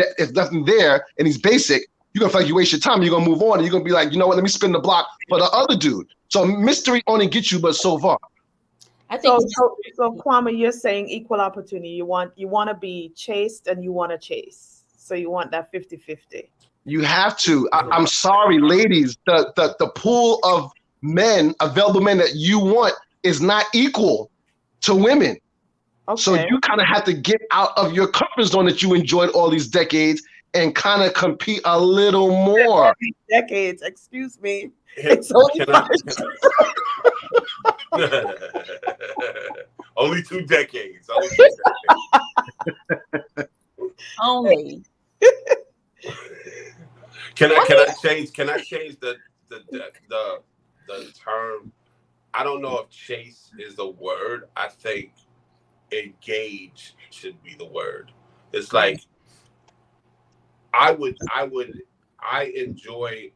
there and he's basic, you're gonna feel like you waste your time. You're gonna move on, and you're gonna be like, you know what? Let me spin the block for the other dude. So mystery only gets you but so far. I think So Kwame, you're saying equal opportunity. You want to be chased and you want to chase. So you want that 50-50. You have to. I'm sorry, ladies. The pool of men, available men that you want is not equal to women. Okay. So you kind of have to get out of your comfort zone that you enjoyed all these decades and kind of compete a little more. Decades, excuse me. Can- It's only can only 2 decades. Only 2 decades. only. Can I change the term? I don't know if chase is the word. I think engage should be the word. It's like I enjoy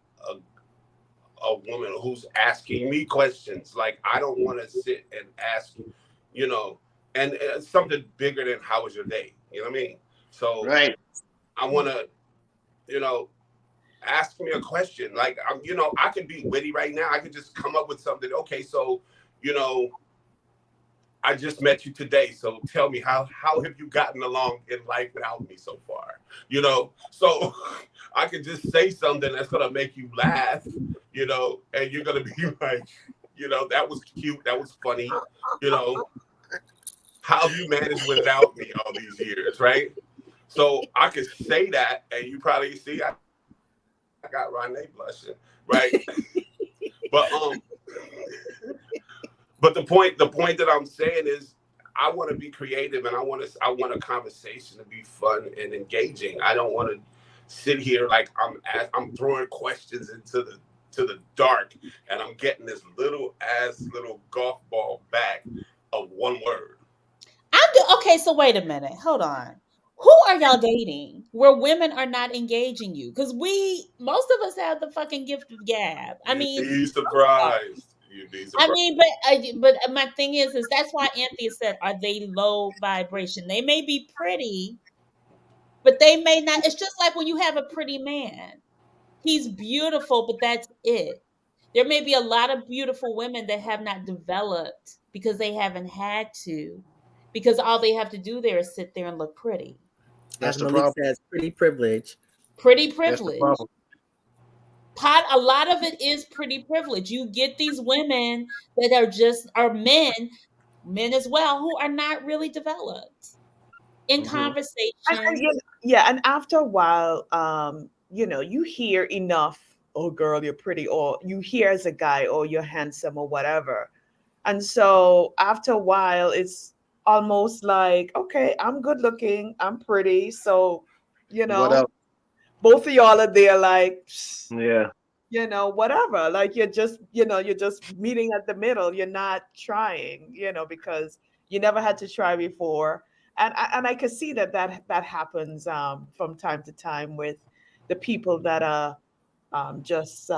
a woman who's asking me questions. Like, I don't want to sit and ask, and it's something bigger than how was your day? You know what I mean? So Right. I want to, ask me a question. Like, I could be witty right now. I could just come up with something. Okay, so, I just met you today. So tell me, how have you gotten along in life without me so far? So I could just say something that's going to make you laugh, and you're going to be like, that was cute. That was funny. How have you managed without me all these years, right? So I could say that, and you probably see I got Renee blushing, right? But the point that I'm saying is, I want to be creative, and I want a conversation to be fun and engaging. I don't want to sit here like I'm throwing questions into the dark, and I'm getting this little golf ball back of one word. Okay, so wait a minute. Hold on. Who are y'all dating where women are not engaging you? Because most of us have the fucking gift of gab. I mean, You'd be surprised. but my thing is that's why Anthea said, are they low vibration? They may be pretty, but they may not. It's just like when you have a pretty man. He's beautiful, but that's it. There may be a lot of beautiful women that have not developed because they haven't had to, because all they have to do there is sit there and look pretty. That's As the Malik problem. says, pretty privilege. Pretty That's the privilege. problem. A lot of it is pretty privilege. You get these women that are men as well, who are not really developed in conversation. And after a while, you hear enough, oh girl, you're pretty, or you hear as a guy, oh, you're handsome or whatever. And so after a while, it's almost like, okay, I'm good looking, I'm pretty. So, What else? both of y'all are there like, Yeah. whatever. Like you're just meeting at the middle. You're not trying, because you never had to try before. And I can see that happens from time to time with the people that are just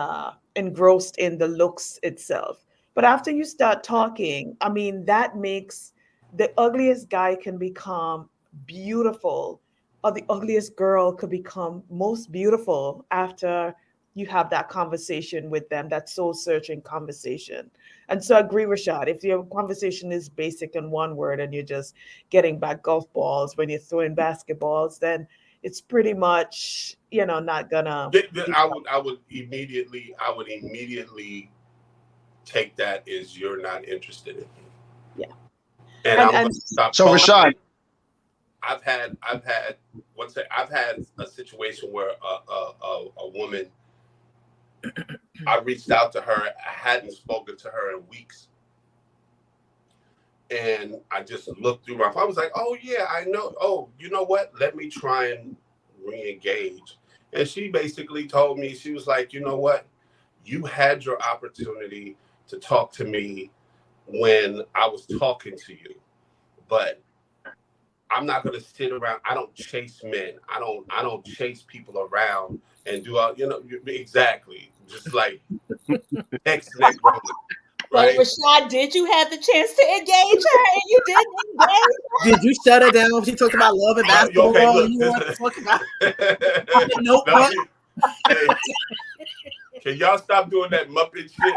engrossed in the looks itself. But after you start talking, I mean, that makes the ugliest guy can become beautiful, or the ugliest girl could become most beautiful after you have that conversation with them, that soul searching conversation. And so I agree, Rashad, if your conversation is basic in one word and you're just getting back golf balls when you're throwing basketballs, then it's pretty much, not gonna. I would immediately take that as you're not interested in me. Yeah. And I'm gonna stop. So Rashad, I've had a situation where a woman, I reached out to her. I hadn't spoken to her in weeks. And I just looked through my phone. I was like, oh, yeah, I know. Oh, you know what? Let me try and re-engage. And she basically told me, she was like, you know what? You had your opportunity to talk to me when I was talking to you. But I'm not going to sit around. I don't chase men. I don't chase people around and do all, exactly. Just like ex-neck rolling. But Right? Rashad, did you have the chance to engage her and you didn't engage her? Did you shut her down when she talked about love and basketball? Okay, look, You know what to talk about? No, Hey, can y'all stop doing that Muppet shit?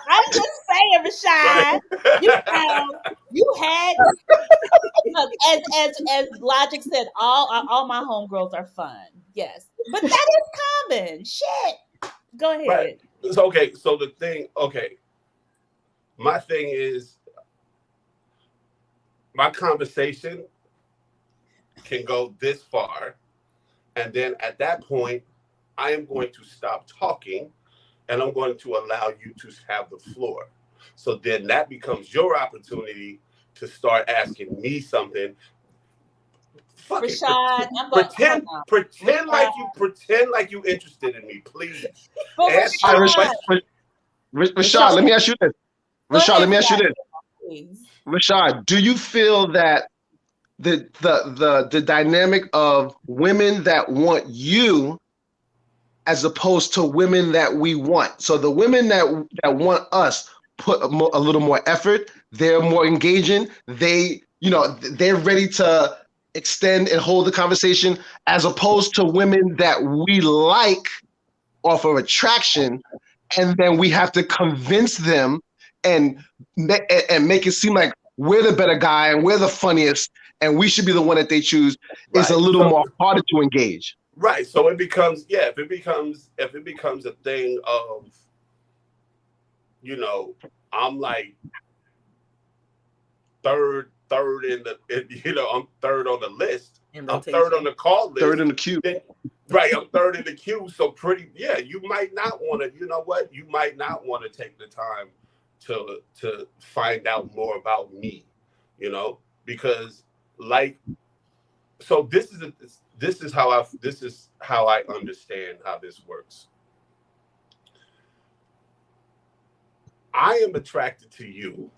I'm just saying, Rashad. You had look, as Logic said, all my homegirls are fun. Yes, but that is common. Shit. Go ahead. Right. So, okay. So the thing. Okay. My thing is, my conversation can go this far, and then at that point, I am going to stop talking, and I'm going to allow you to have the floor. So then that becomes your opportunity to start asking me something. Fuck it. Rashad, I'm going. Pretend like you interested in me, please. But All right, Rashad, Rashad, let me ask you this. go Rashad, ahead, let me ask you this. please. Rashad, do you feel that the dynamic of women that want you as opposed to women that we want? So the women that want us put a little more effort. They're more engaging. They're ready to extend and hold the conversation, as opposed to women that we like off of attraction, and then we have to convince them and make it seem like we're the better guy and we're the funniest and we should be the one that they choose. Right. It's a little more harder to engage. Right. So it becomes, if it becomes a thing of, I'm like third in the, I'm third on the list. I'm third on the call list. Third in the queue. Right. I'm third in the queue. So you might not want to, you might not want to take the time to find out more about me, because so this is how I understand how this works. I am attracted to you,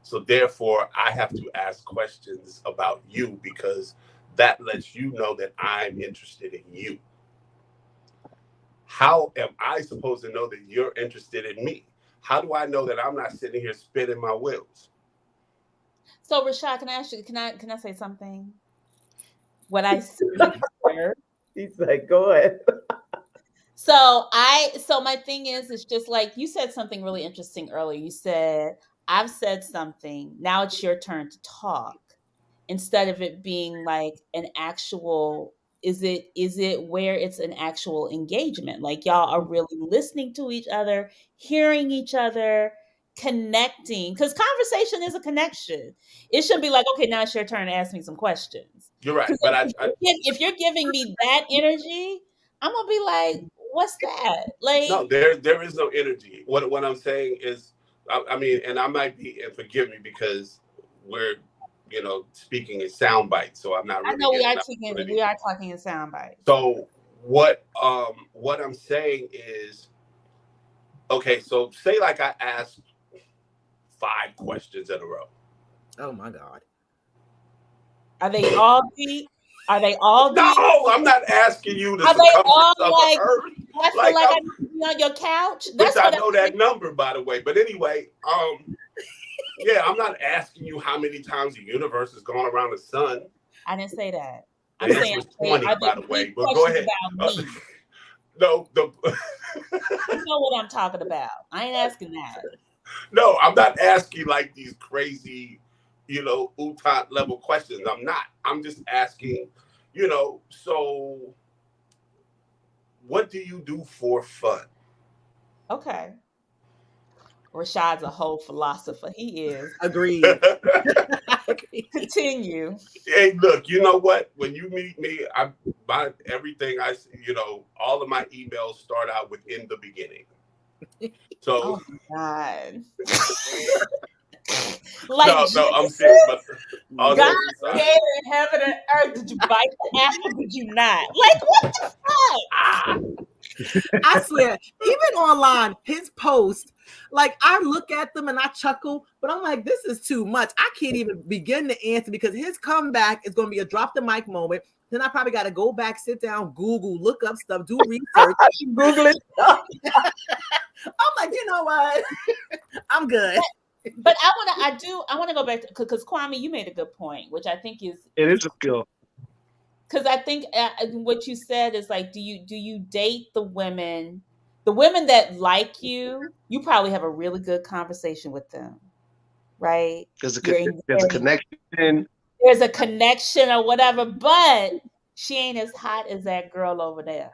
so therefore I have to ask questions about you, because that lets you know that I'm interested in you. How am I supposed to know that you're interested in me? How do I know that I'm not sitting here spinning my wheels? So Rashad, can I ask you? Can I say something? What I see here. He's like, go ahead. So my thing is just like you said something really interesting earlier. You said, I've said something, now it's your turn to talk. Instead of it being like an actual, is it where it's an actual engagement? Like y'all are really listening to each other, hearing each other, connecting. Because conversation is a connection. It shouldn't be like, okay, now it's your turn to ask me some questions. You're right. But if you're giving me that energy, I'm gonna be like, what's that? Like, no, there is no energy. What I'm saying is, I mean, and I might be, and forgive me because we're, speaking in sound bites, so I'm not really. I know we are talking in sound bites. So what I'm saying is, okay, so say like I asked 5 questions in a row. Oh my God. Are they all deep? Are they all deep? No, I'm not asking you to Are they all like like, I feel like I need to be on your couch? That's what I know that number, by the way. But anyway, yeah, I'm not asking you how many times the universe has gone around the sun. I didn't say that. I'm saying 20, by the way. But go ahead. No, you know what I'm talking about. I ain't asking that. No, I'm not asking like these crazy, UTAT level questions. I'm not. I'm just asking, so what do you do for fun? Okay. Rashad's a whole philosopher. He is. Agreed. Continue. Hey, look, you know what? When you meet me, everything all of my emails start out with "in the beginning." So, oh my God. no, I'm serious. But God created heaven and earth. Did you bite the apple? Did you not? Like, what the fuck? I swear, even online, his post, like I look at them and I chuckle, but I'm like, this is too much. I can't even begin to answer because his comeback is going to be a drop the mic moment. Then I probably got to go back, sit down, Google, look up stuff, do research. Google it. I'm like, you know what? I'm good. But I want to go back to, because Kwame, you made a good point, which I think is a skill. because I think what you said is like, do you date the women that like you? You probably have a really good conversation with them, right? There's a You're there's a connection, there's a connection or whatever, but she ain't as hot as that girl over there,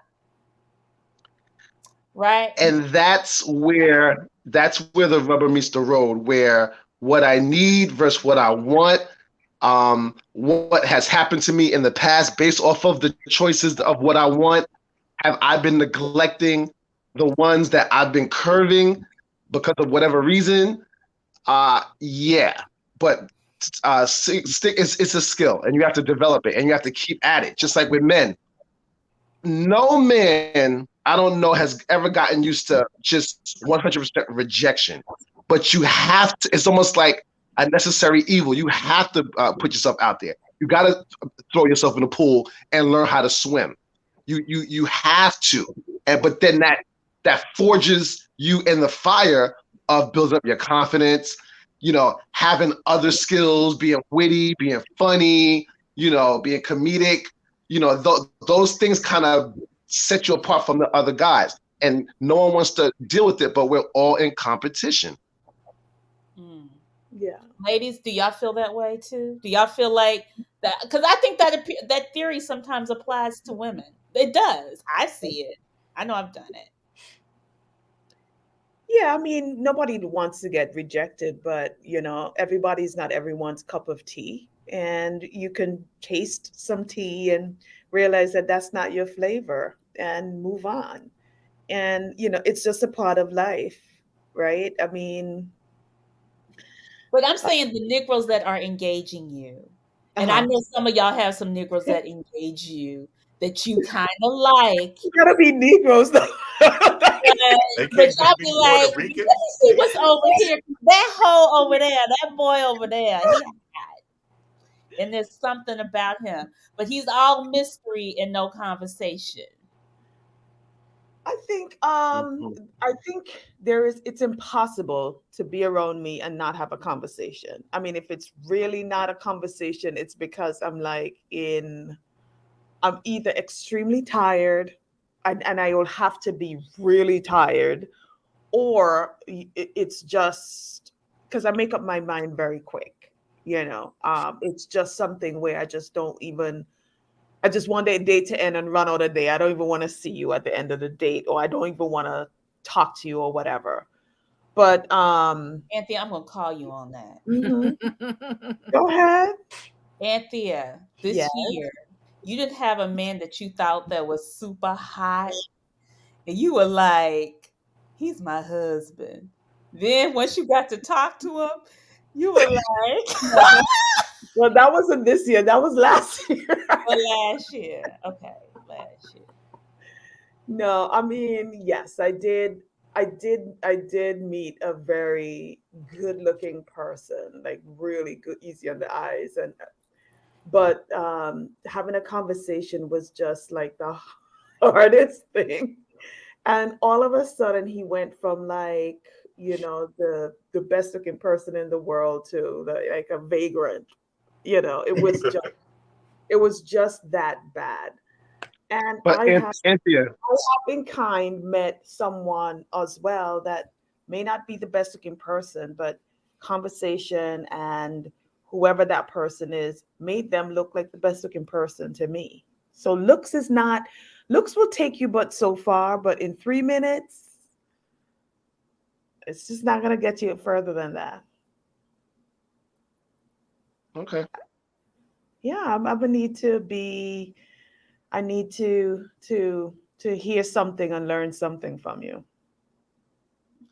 right? and that's where the rubber meets the road, where what I need versus what I want, what has happened to me in the past based off of the choices of what I want. Have I been neglecting the ones that I've been curving because of whatever reason? Yeah, but it's a skill, and you have to develop it, and you have to keep at it. Just like with men, no man I don't know has ever gotten used to just 100% rejection, but you have to. It's almost like a necessary evil. You have to put yourself out there. You got to throw yourself in the pool and learn how to swim. You have to, and but then that forges you in the fire of building up your confidence. Having other skills, being witty, being funny, being comedic. Those things kind of set you apart from the other guys, and no one wants to deal with it. But we're all in competition. Yeah. Ladies, do y'all feel that way too? Do y'all feel like that? Because I think that theory sometimes applies to women. It does. I see it. I know I've done it. Yeah, I mean, nobody wants to get rejected, but everybody's not everyone's cup of tea. And you can taste some tea and realize that that's not your flavor and move on. And, it's just a part of life, right? I mean, But I'm saying the Negroes that are engaging you, and I uh-huh. know some of y'all have some Negroes that engage you that you kind of like. You gotta be Negroes, though. They But can't y'all just be be Puerto like, let me Ricans. see what's over here. That hoe over there, that boy over there, he hot. And there's something about him. But he's all mystery and no conversation. I think it's impossible to be around me and not have a conversation. I mean, if it's really not a conversation, it's because I'm either extremely tired and I will have to be really tired, or it's just because I make up my mind very quick. It's just something where I just want the date to end and run out of day. I don't even want to see you at the end of the date, or I don't even want to talk to you or whatever. But Anthea, I'm gonna call you on that. mhm. Go ahead. Anthea, Yeah. this year, you didn't have a man that you thought that was super hot, and you were like, he's my husband. Then once you got to talk to him, you were like, Well, that wasn't this year. That was last year. last year. Okay, last year. No, I mean, yes, I did. I did meet a very good-looking person, like really good, easy on the eyes, but having a conversation was just like the hardest thing. And all of a sudden, he went from like the best looking person in the world to like a vagrant. It was just that bad. And But Anthea, I have in kind met someone as well that may not be the best looking person, but conversation and whoever that person is made them look like the best looking person to me. So looks will take you but so far, but in 3 minutes, it's just not gonna get you further than that. okay. Yeah, I need to hear something and learn something from you.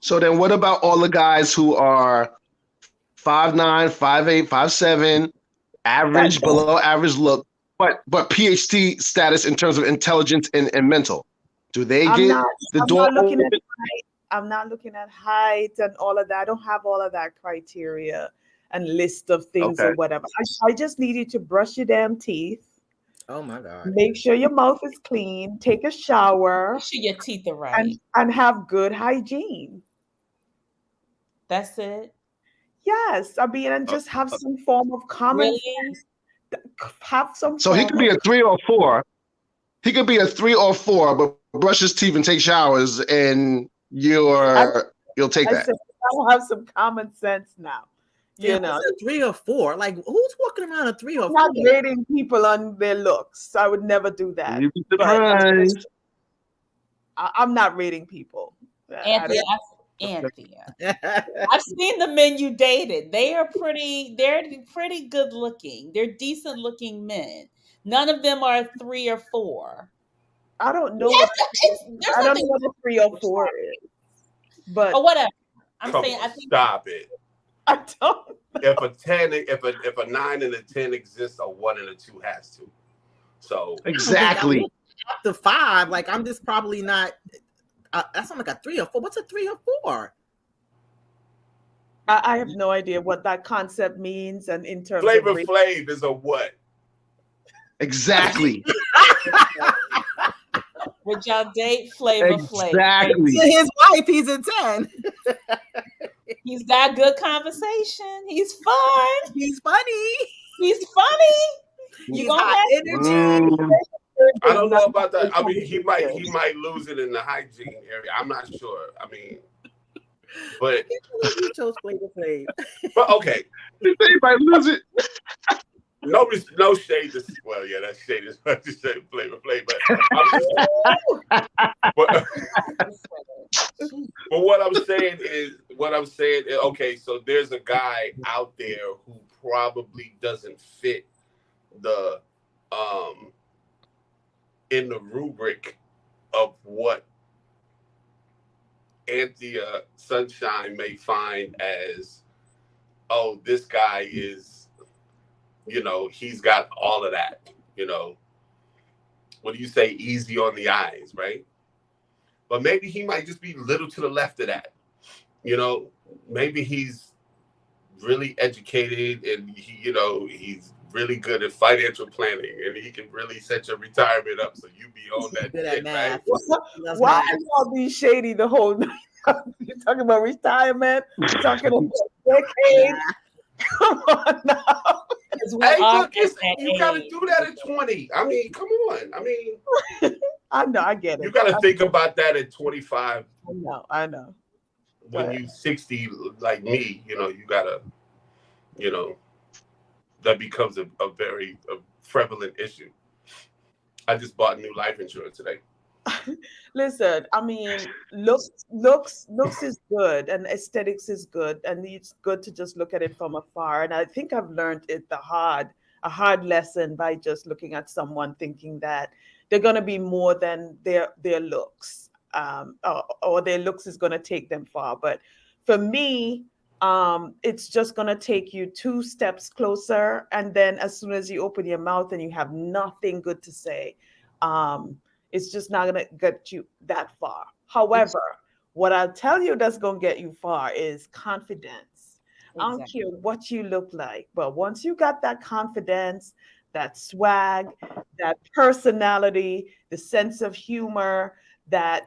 So then, what about all the guys who are 5'9", 5'8", 5'7", That average, below average look, but PhD status in terms of intelligence and mental? Do they I'm get not the I'm door not looking at open? height. I'm not looking at height and all of that. I don't have all of that criteria and list of things Okay. or whatever. I just need you to brush your damn teeth, Oh my God. make sure your mouth is clean, take a Make shower, sure your teeth are and right. and have good hygiene. That's it. Yes, I mean, and Uh, just have some form of common Really? sense. Have some. So he could be a 3 or 4. He could be a 3 or 4, but brush his teeth and take showers, and you'll take I that. said, I'll have some common sense now. You know, 3 or 4. Like, who's walking around a 3 or 4? I'm not rating people on their looks. I would never do that. You'd be surprised. I'm not rating people. Anthea, I've seen the men you dated. They're pretty good looking. They're decent looking men. None of them are 3 or 4. I don't know. I don't know what a 3 or 4 is. But or whatever. I think stop it. I don't. If a 10, if a 9 and a 10 exists, a 1 and a 2 has to. So exactly. Up to 5, like I'm just probably not. That's not like a 3 or 4. What's a 3 or 4? I have no idea what that concept means, and in terms Flavor of Flav is a what? Exactly. Would y'all date Flavor Flav? Exactly. His wife, he's a 10. He's got good conversation. He's fun. He's funny. He's funny. He's hot energy. I don't know about that. I mean, he might lose it in the hygiene area. I'm not sure. I mean, but you chose Flavor Flav. But okay, he might lose it. No shade. Well, yeah, that shade is what you say, Flavor Flav. But what I'm saying is, okay, so there's a guy out there who probably doesn't fit the in the rubric of what Anthea Sunshine may find as, oh, this guy is, he's got all of that, what do you say, easy on the eyes, right? But maybe he might just be a little to the left of that. Maybe he's really educated and he's really good at financial planning and he can really set your retirement up so you be on that shit, right? Why are y'all being shady the whole night? You're talking about retirement, you're talking about decade. Come on now. Hey, look, you got to do that at 20. I mean, come on. I mean, I know, I get it. You got to think about that at 25. I know. When you're 60, like me, you got to, that becomes a very prevalent issue. I just bought new life insurance today. Listen, I mean, looks is good and aesthetics is good, and it's good to just look at it from afar. And I think I've learned a hard lesson by just looking at someone thinking that they're going to be more than their looks, or their looks is going to take them far. But for me, it's just going to take you 2 steps closer, and then as soon as you open your mouth and you have nothing good to say, it's just not going to get you that far. However, what I'll tell you that's going to get you far is confidence. Exactly. I don't care what you look like, but once you got that confidence, that swag, that personality, the sense of humor, that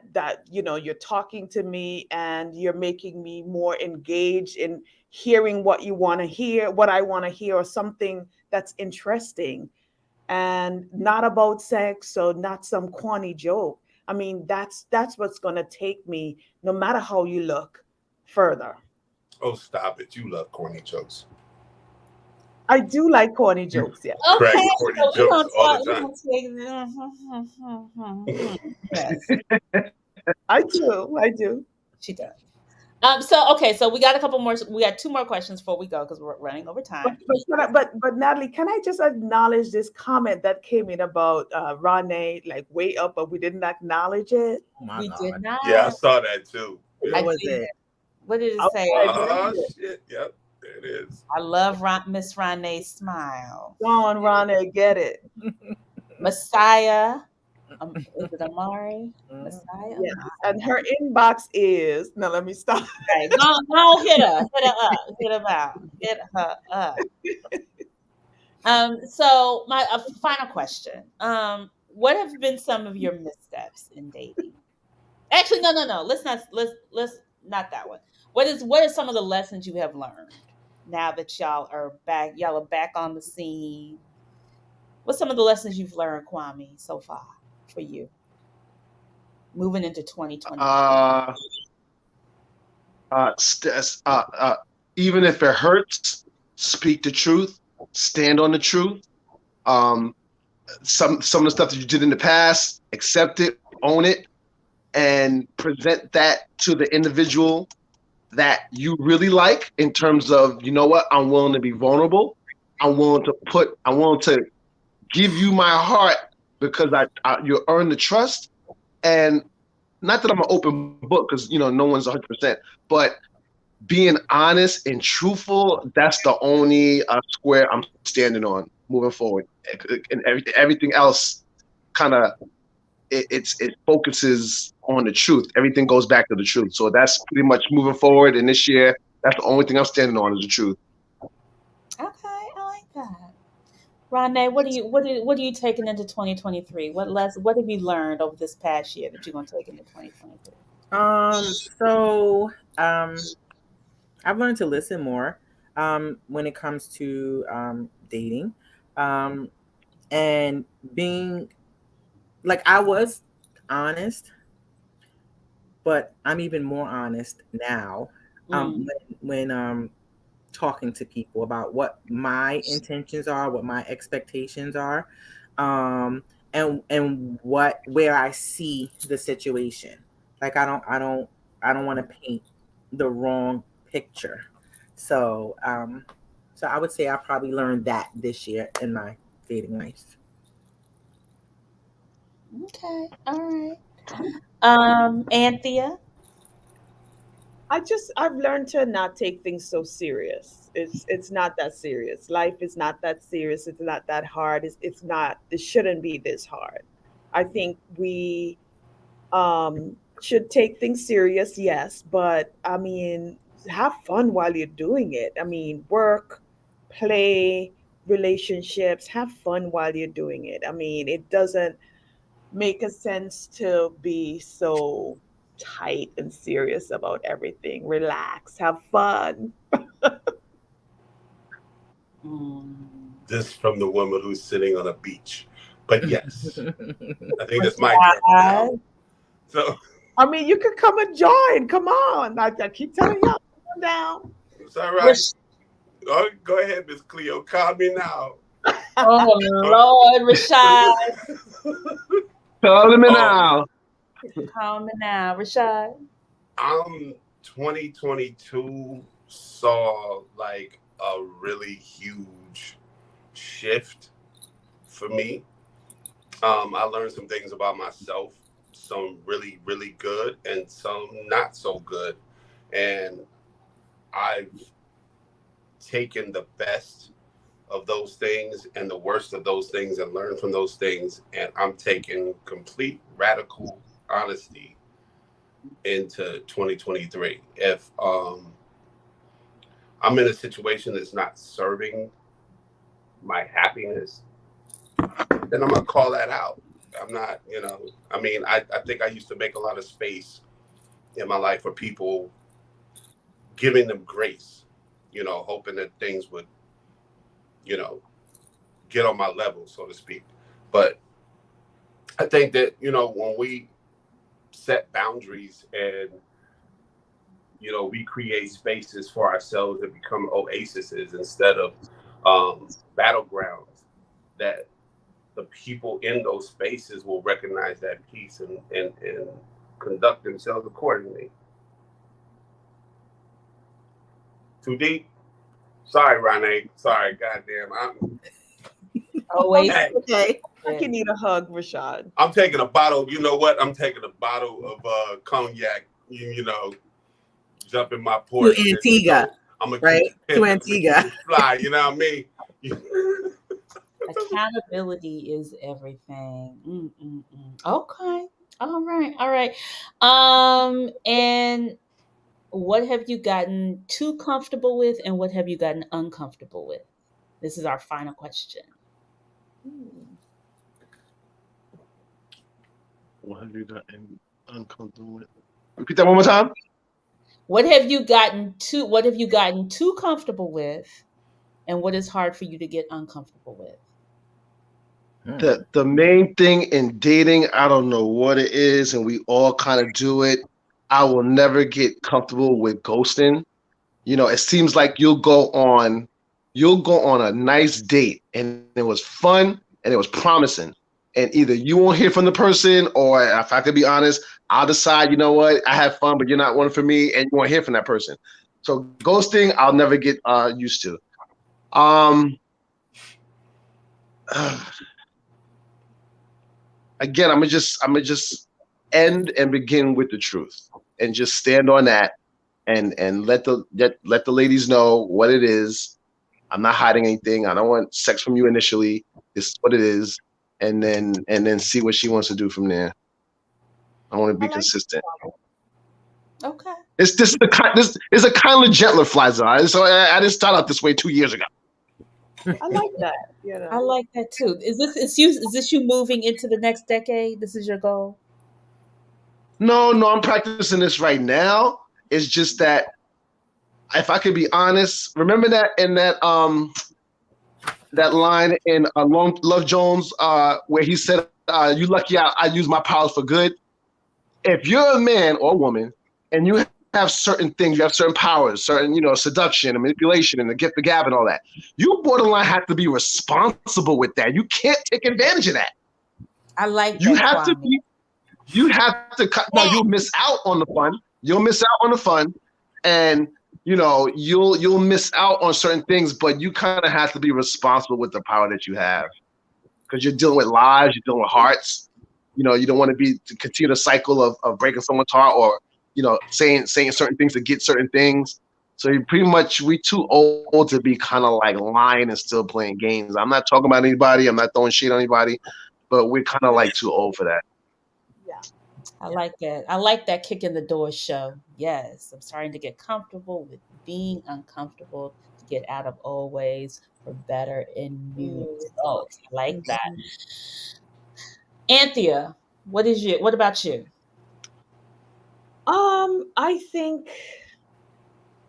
you're talking to me and you're making me more engaged in hearing what you want to hear, what I want to hear, or something that's interesting and not about sex, so not some corny joke. I mean, that's what's going to take me, no matter how you look, further. Oh, stop it. You love corny jokes. I do like corny jokes, yeah. Okay, corny jokes all the time. Yes. I do. She does. So we got a couple more. We got 2 more questions before we go because we're running over time. But Natalie, can I just acknowledge this comment that came in about Ronnie, like way up, but we didn't acknowledge it? We did not. Yeah, I saw that too. What did it say? Oh shit! Yep, there it is. I love Miss Ronnie's smile. Go on, Ronnie, get it. Messiah. Is it Amari? Messiah? Yeah. And her inbox is, now let me stop. Okay, go hit her up. Hit her up. So my final question. What have been some of your missteps in dating? Actually, no. Let's not that one. What are some of the lessons you have learned now that y'all are back on the scene? What's some of the lessons you've learned, Kwame, so far for you moving into 2023? St- Even if it hurts, speak the truth, stand on the truth. Um, some of the stuff that you did in the past, accept it, own it, and present that to the individual that you really like in terms of, you know what, I'm willing to be vulnerable. I'm willing to give you my heart because you earn the trust. And not that I'm an open book because, no one's 100%, but being honest and truthful, that's the only square I'm standing on moving forward. And everything else kind of, it focuses on the truth. Everything goes back to the truth. So that's pretty much moving forward. And this year, that's the only thing I'm standing on is the truth. Okay, I like that. Rane, what are you taking into 2023? What have you learned over this past year that you're going to take into 2023? So I've learned to listen more when it comes to dating, and being like I was honest, but I'm even more honest now. Mm. When talking to people about what my intentions are, what my expectations are, and where I see the situation. Like I don't want to paint the wrong picture. So I would say I probably learned that this year in my dating life. Okay, all right. Anthea. I've learned to not take things so serious. It's not that serious. Life is not that serious. It's not that hard. It's not. It shouldn't be this hard. I think we should take things serious, yes, but I mean, have fun while you're doing it. I mean, work, play, relationships, have fun while you're doing it. I mean, it doesn't make a sense to be so tight and serious about everything. Relax, have fun. Mm. This from the woman who's sitting on a beach. But yes, I think that's my turn now. Rashad. So, I mean, you could come and join. Come on. I keep telling y'all, come down. it's all right. Rash- Oh, go ahead, Miss Cleo. Call me now. oh Lord, Rashad. Tell me now. Calm me now, Rashad. 2022 saw like a really huge shift for me. I learned some things about myself, some really, really good and some not so good. And I've taken the best of those things and the worst of those things and learned from those things. And I'm taking complete radical honesty into 2023. If I'm in a situation that's not serving my happiness, then I'm gonna call that out. I'm not, I mean, I think I used to make a lot of space in my life for people, giving them grace, hoping that things would, get on my level, so to speak. But I think that, when we set boundaries and, we create spaces for ourselves that become oases instead of battlegrounds, that the people in those spaces will recognize that peace and conduct themselves accordingly. Too deep? Sorry, Rane. Sorry, goddamn. Always. Okay. I think you need a hug, Rashad. I'm taking a bottle. You know what? I'm taking a bottle of cognac. Jump in my porch. To Antigua, I'm gonna right? To Antigua. Fly. You know what I mean? Accountability is everything. Okay. All right. All right. And what have you gotten too comfortable with and what have you gotten uncomfortable with? This is our final question. What have you gotten uncomfortable with? Repeat that one more time. What have you gotten too comfortable with and what is hard for you to get uncomfortable with? The main thing in dating, I don't know what it is, and we all kind of do it. I will never get comfortable with ghosting. It seems like you'll go on a nice date and it was fun and it was promising. And either you won't hear from the person, or if I could be honest, I'll decide, you know what, I had fun, but you're not one for me, and you won't hear from that person. So ghosting, I'll never get used to. Um, Again, I'm gonna just end and begin with the truth, and just stand on that, and let the ladies know what it is. I'm not hiding anything. I don't want sex from you initially. This is what it is, and then see what she wants to do from there. I want to I be like consistent. Okay. It's this the kind this is a kind of gentler fly zone. So I didn't start out this way 2 years ago. I like that. I like that too. Is this you moving into the next decade? This is your goal? No, no, I'm practicing this right now. It's just that if I could be honest, remember that in that line in Love Jones where he said, "You lucky I use my powers for good." If you're a man or a woman and you have certain things, you have certain powers, certain seduction and manipulation and the gift of gab and all that, you borderline have to be responsible with that. You can't take advantage of that. I like You that, have to Kwame. be. You have to cut. Now you'll miss out on the fun. You'll miss out on the fun, and you'll miss out on certain things. But you kind of have to be responsible with the power that you have, because you're dealing with lives, you're dealing with hearts. You don't want to continue the cycle of breaking someone's heart, or saying certain things to get certain things. So you pretty much, we too old to be kind of like lying and still playing games. I'm not talking about anybody. I'm not throwing shade on anybody, but we're kind of like too old for that. Yeah. I like that. I like that kick in the door show. Yes, I'm starting to get comfortable with being uncomfortable to get out of old ways for better and new results. I like that. Mhm. Anthea, what about you? I think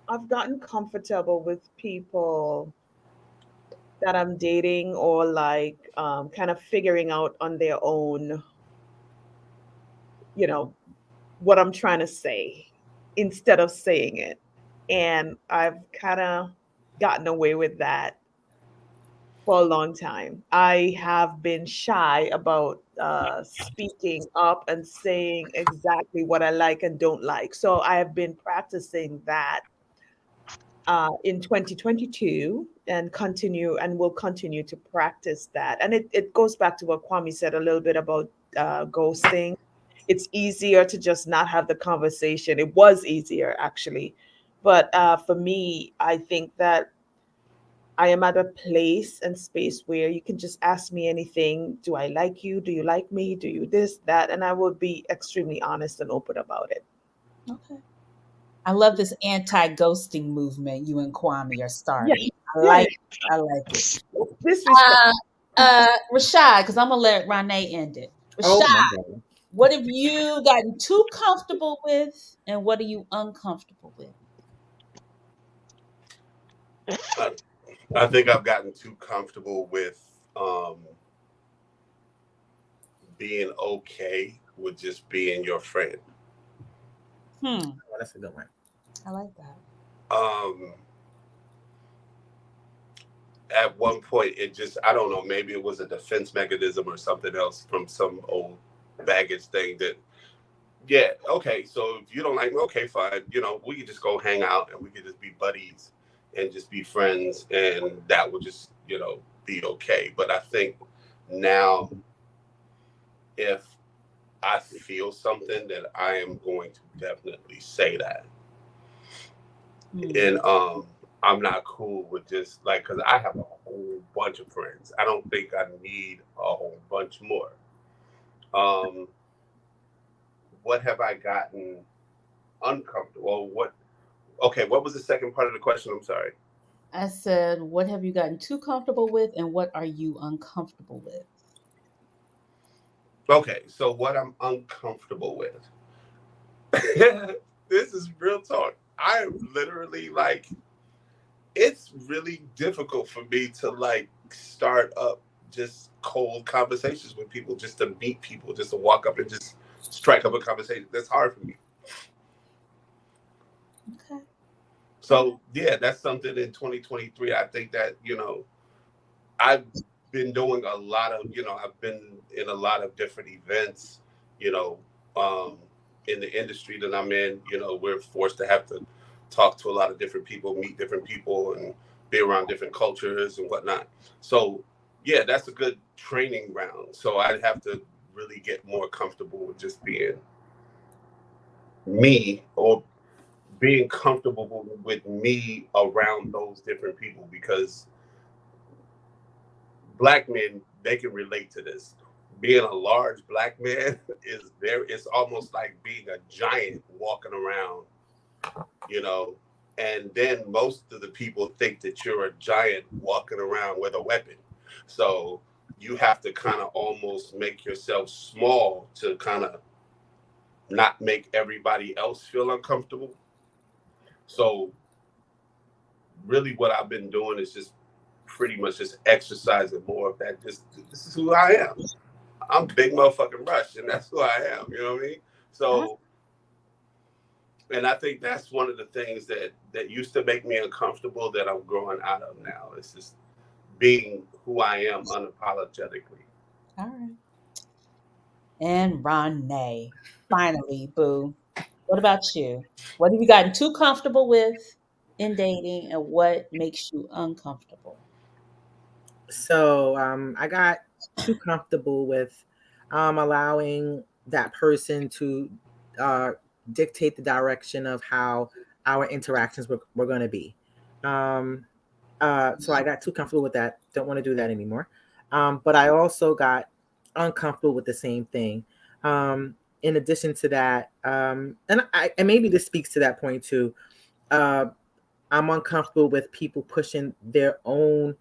I've gotten comfortable with people that I'm dating, or like kind of figuring out on their own, you know, what I'm trying to say instead of saying it. And I've kind of gotten away with that for a long time. I have been shy about speaking up and saying exactly what I like and don't like. So I have been practicing that in 2022, and will continue to practice that. And it goes back to what Kwame said a little bit about ghosting. It's easier to just not have the conversation. It was easier, actually. But for me, I think that I am at a place and space where you can just ask me anything. Do I like you? Do you like me? Do you this, that? And I will be extremely honest and open about it. Okay. I love this anti-ghosting movement you and Kwame are Yeah. starting. I Yeah. like it. I like it. Disrespect. Rashad, because I'm gonna let Renee end it. Oh Rashad, my God. what have you gotten too comfortable with, and what are you uncomfortable with? I, I think I've gotten too comfortable with being okay with just being your friend. Hmm. Oh, that's a good one. I like that. Um, at one point, it just, I don't know, maybe it was a defense mechanism or something else from some old baggage thing that, yeah, okay, so if you don't like me, okay, fine. We could just go hang out and we could just be buddies and just be friends, and that would just, be okay. But I think now, if I feel something, then I am going to definitely say that. And I'm not cool with just like, because I have a whole bunch of friends. I don't think I need a whole bunch more. Um, what have I gotten uncomfortable? Well, what? Okay, what was the second part of the question? I'm sorry. I said, what have you gotten too comfortable with, and what are you uncomfortable with? Okay, so what I'm uncomfortable with. This is real talk. I am literally like, it's really difficult for me to like start up just cold conversations with people, just to meet people, just to walk up and just strike up a conversation. That's hard for me. Okay. So yeah, that's something in 2023. I think that, I've been doing a lot of, I've been in a lot of different events, in the industry that I'm in. We're forced to have to talk to a lot of different people, meet different people, and be around different cultures and whatnot. So yeah, that's a good training ground. So I'd have to really get more comfortable with just being me, or being comfortable with me around those different people, because Black men, they can relate to this. Being a large Black man it's almost like being a giant walking around, and then most of the people think that you're a giant walking around with a weapon. So you have to kind of almost make yourself small to kind of not make everybody else feel uncomfortable. So really what I've been doing is just pretty much just exercising more of that. This is who I am. I'm Big Motherfucking Rush, and that's who I am. You know what I mean? So, and I think that's one of the things that used to make me uncomfortable that I'm growing out of now. It's just being who I am unapologetically. All right. And Renee, finally, boo. What about you? What have you gotten too comfortable with in dating, and what makes you uncomfortable? So I got too comfortable with allowing that person to dictate the direction of how our interactions were going to be. So I got too comfortable with that. Don't want to do that anymore. But I also got uncomfortable with the same thing. In addition to that, and maybe this speaks to that point too. I'm uncomfortable with people pushing their own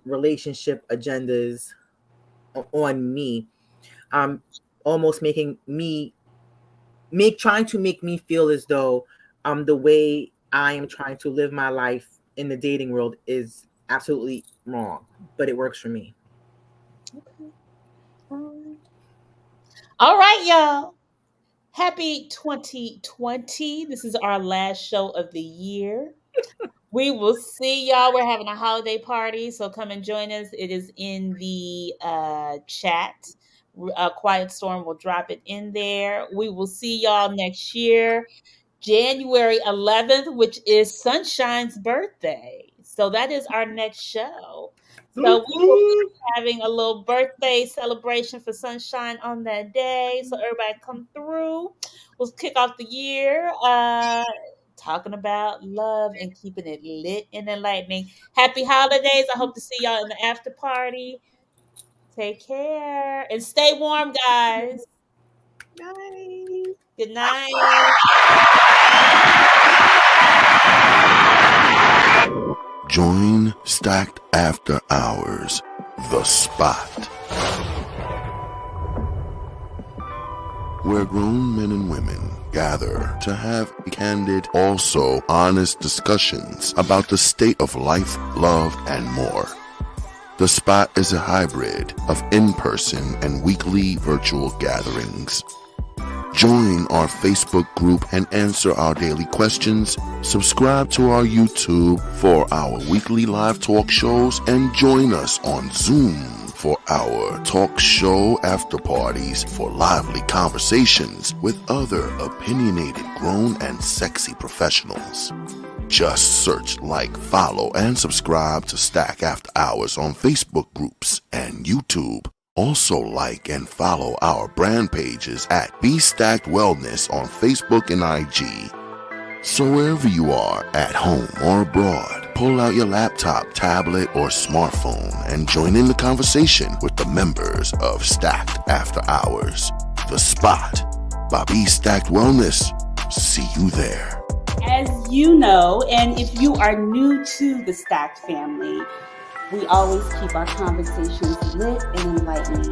relationship agendas on me, almost making me trying to make me feel as though the way I am trying to live my life in the dating world is absolutely wrong, but it works for me. Okay. All right, y'all. Happy 2020. This is our last show of the year. We will see y'all. We're having a holiday party, so come and join us. It is in the chat. Quiet Storm will drop it in there. We will see y'all next year, January 11th, which is Sunshine's birthday. So that is our next show. So we will be having a little birthday celebration for Sunshine on that day. So everybody come through. We'll kick off the year talking about love and keeping it lit and enlightening. Happy holidays. I hope to see y'all in the after party. Take care and stay warm, guys. Bye. Good night. Join Stacked After Hours, The Spot, where grown men and women gather to have candid, also honest discussions about the state of life, love, and more. The Spot is a hybrid of in-person and weekly virtual gatherings. Join our Facebook group and answer our daily questions. Subscribe to our YouTube for our weekly live talk shows, and join us on Zoom for our talk show after parties for lively conversations with other opinionated, grown, and sexy professionals. Just search, like, follow, and subscribe to Stack After Hours on Facebook groups and YouTube. Also like and follow our brand pages at Be Stacked Wellness on Facebook and IG. So wherever you are, at home or abroad, pull out your laptop, tablet, or smartphone and join in the conversation with the members of Stacked After Hours. The Spot by Be Stacked Wellness. See you there. As you know, and if you are new to the Stacked family, we always keep our conversations lit and enlightening.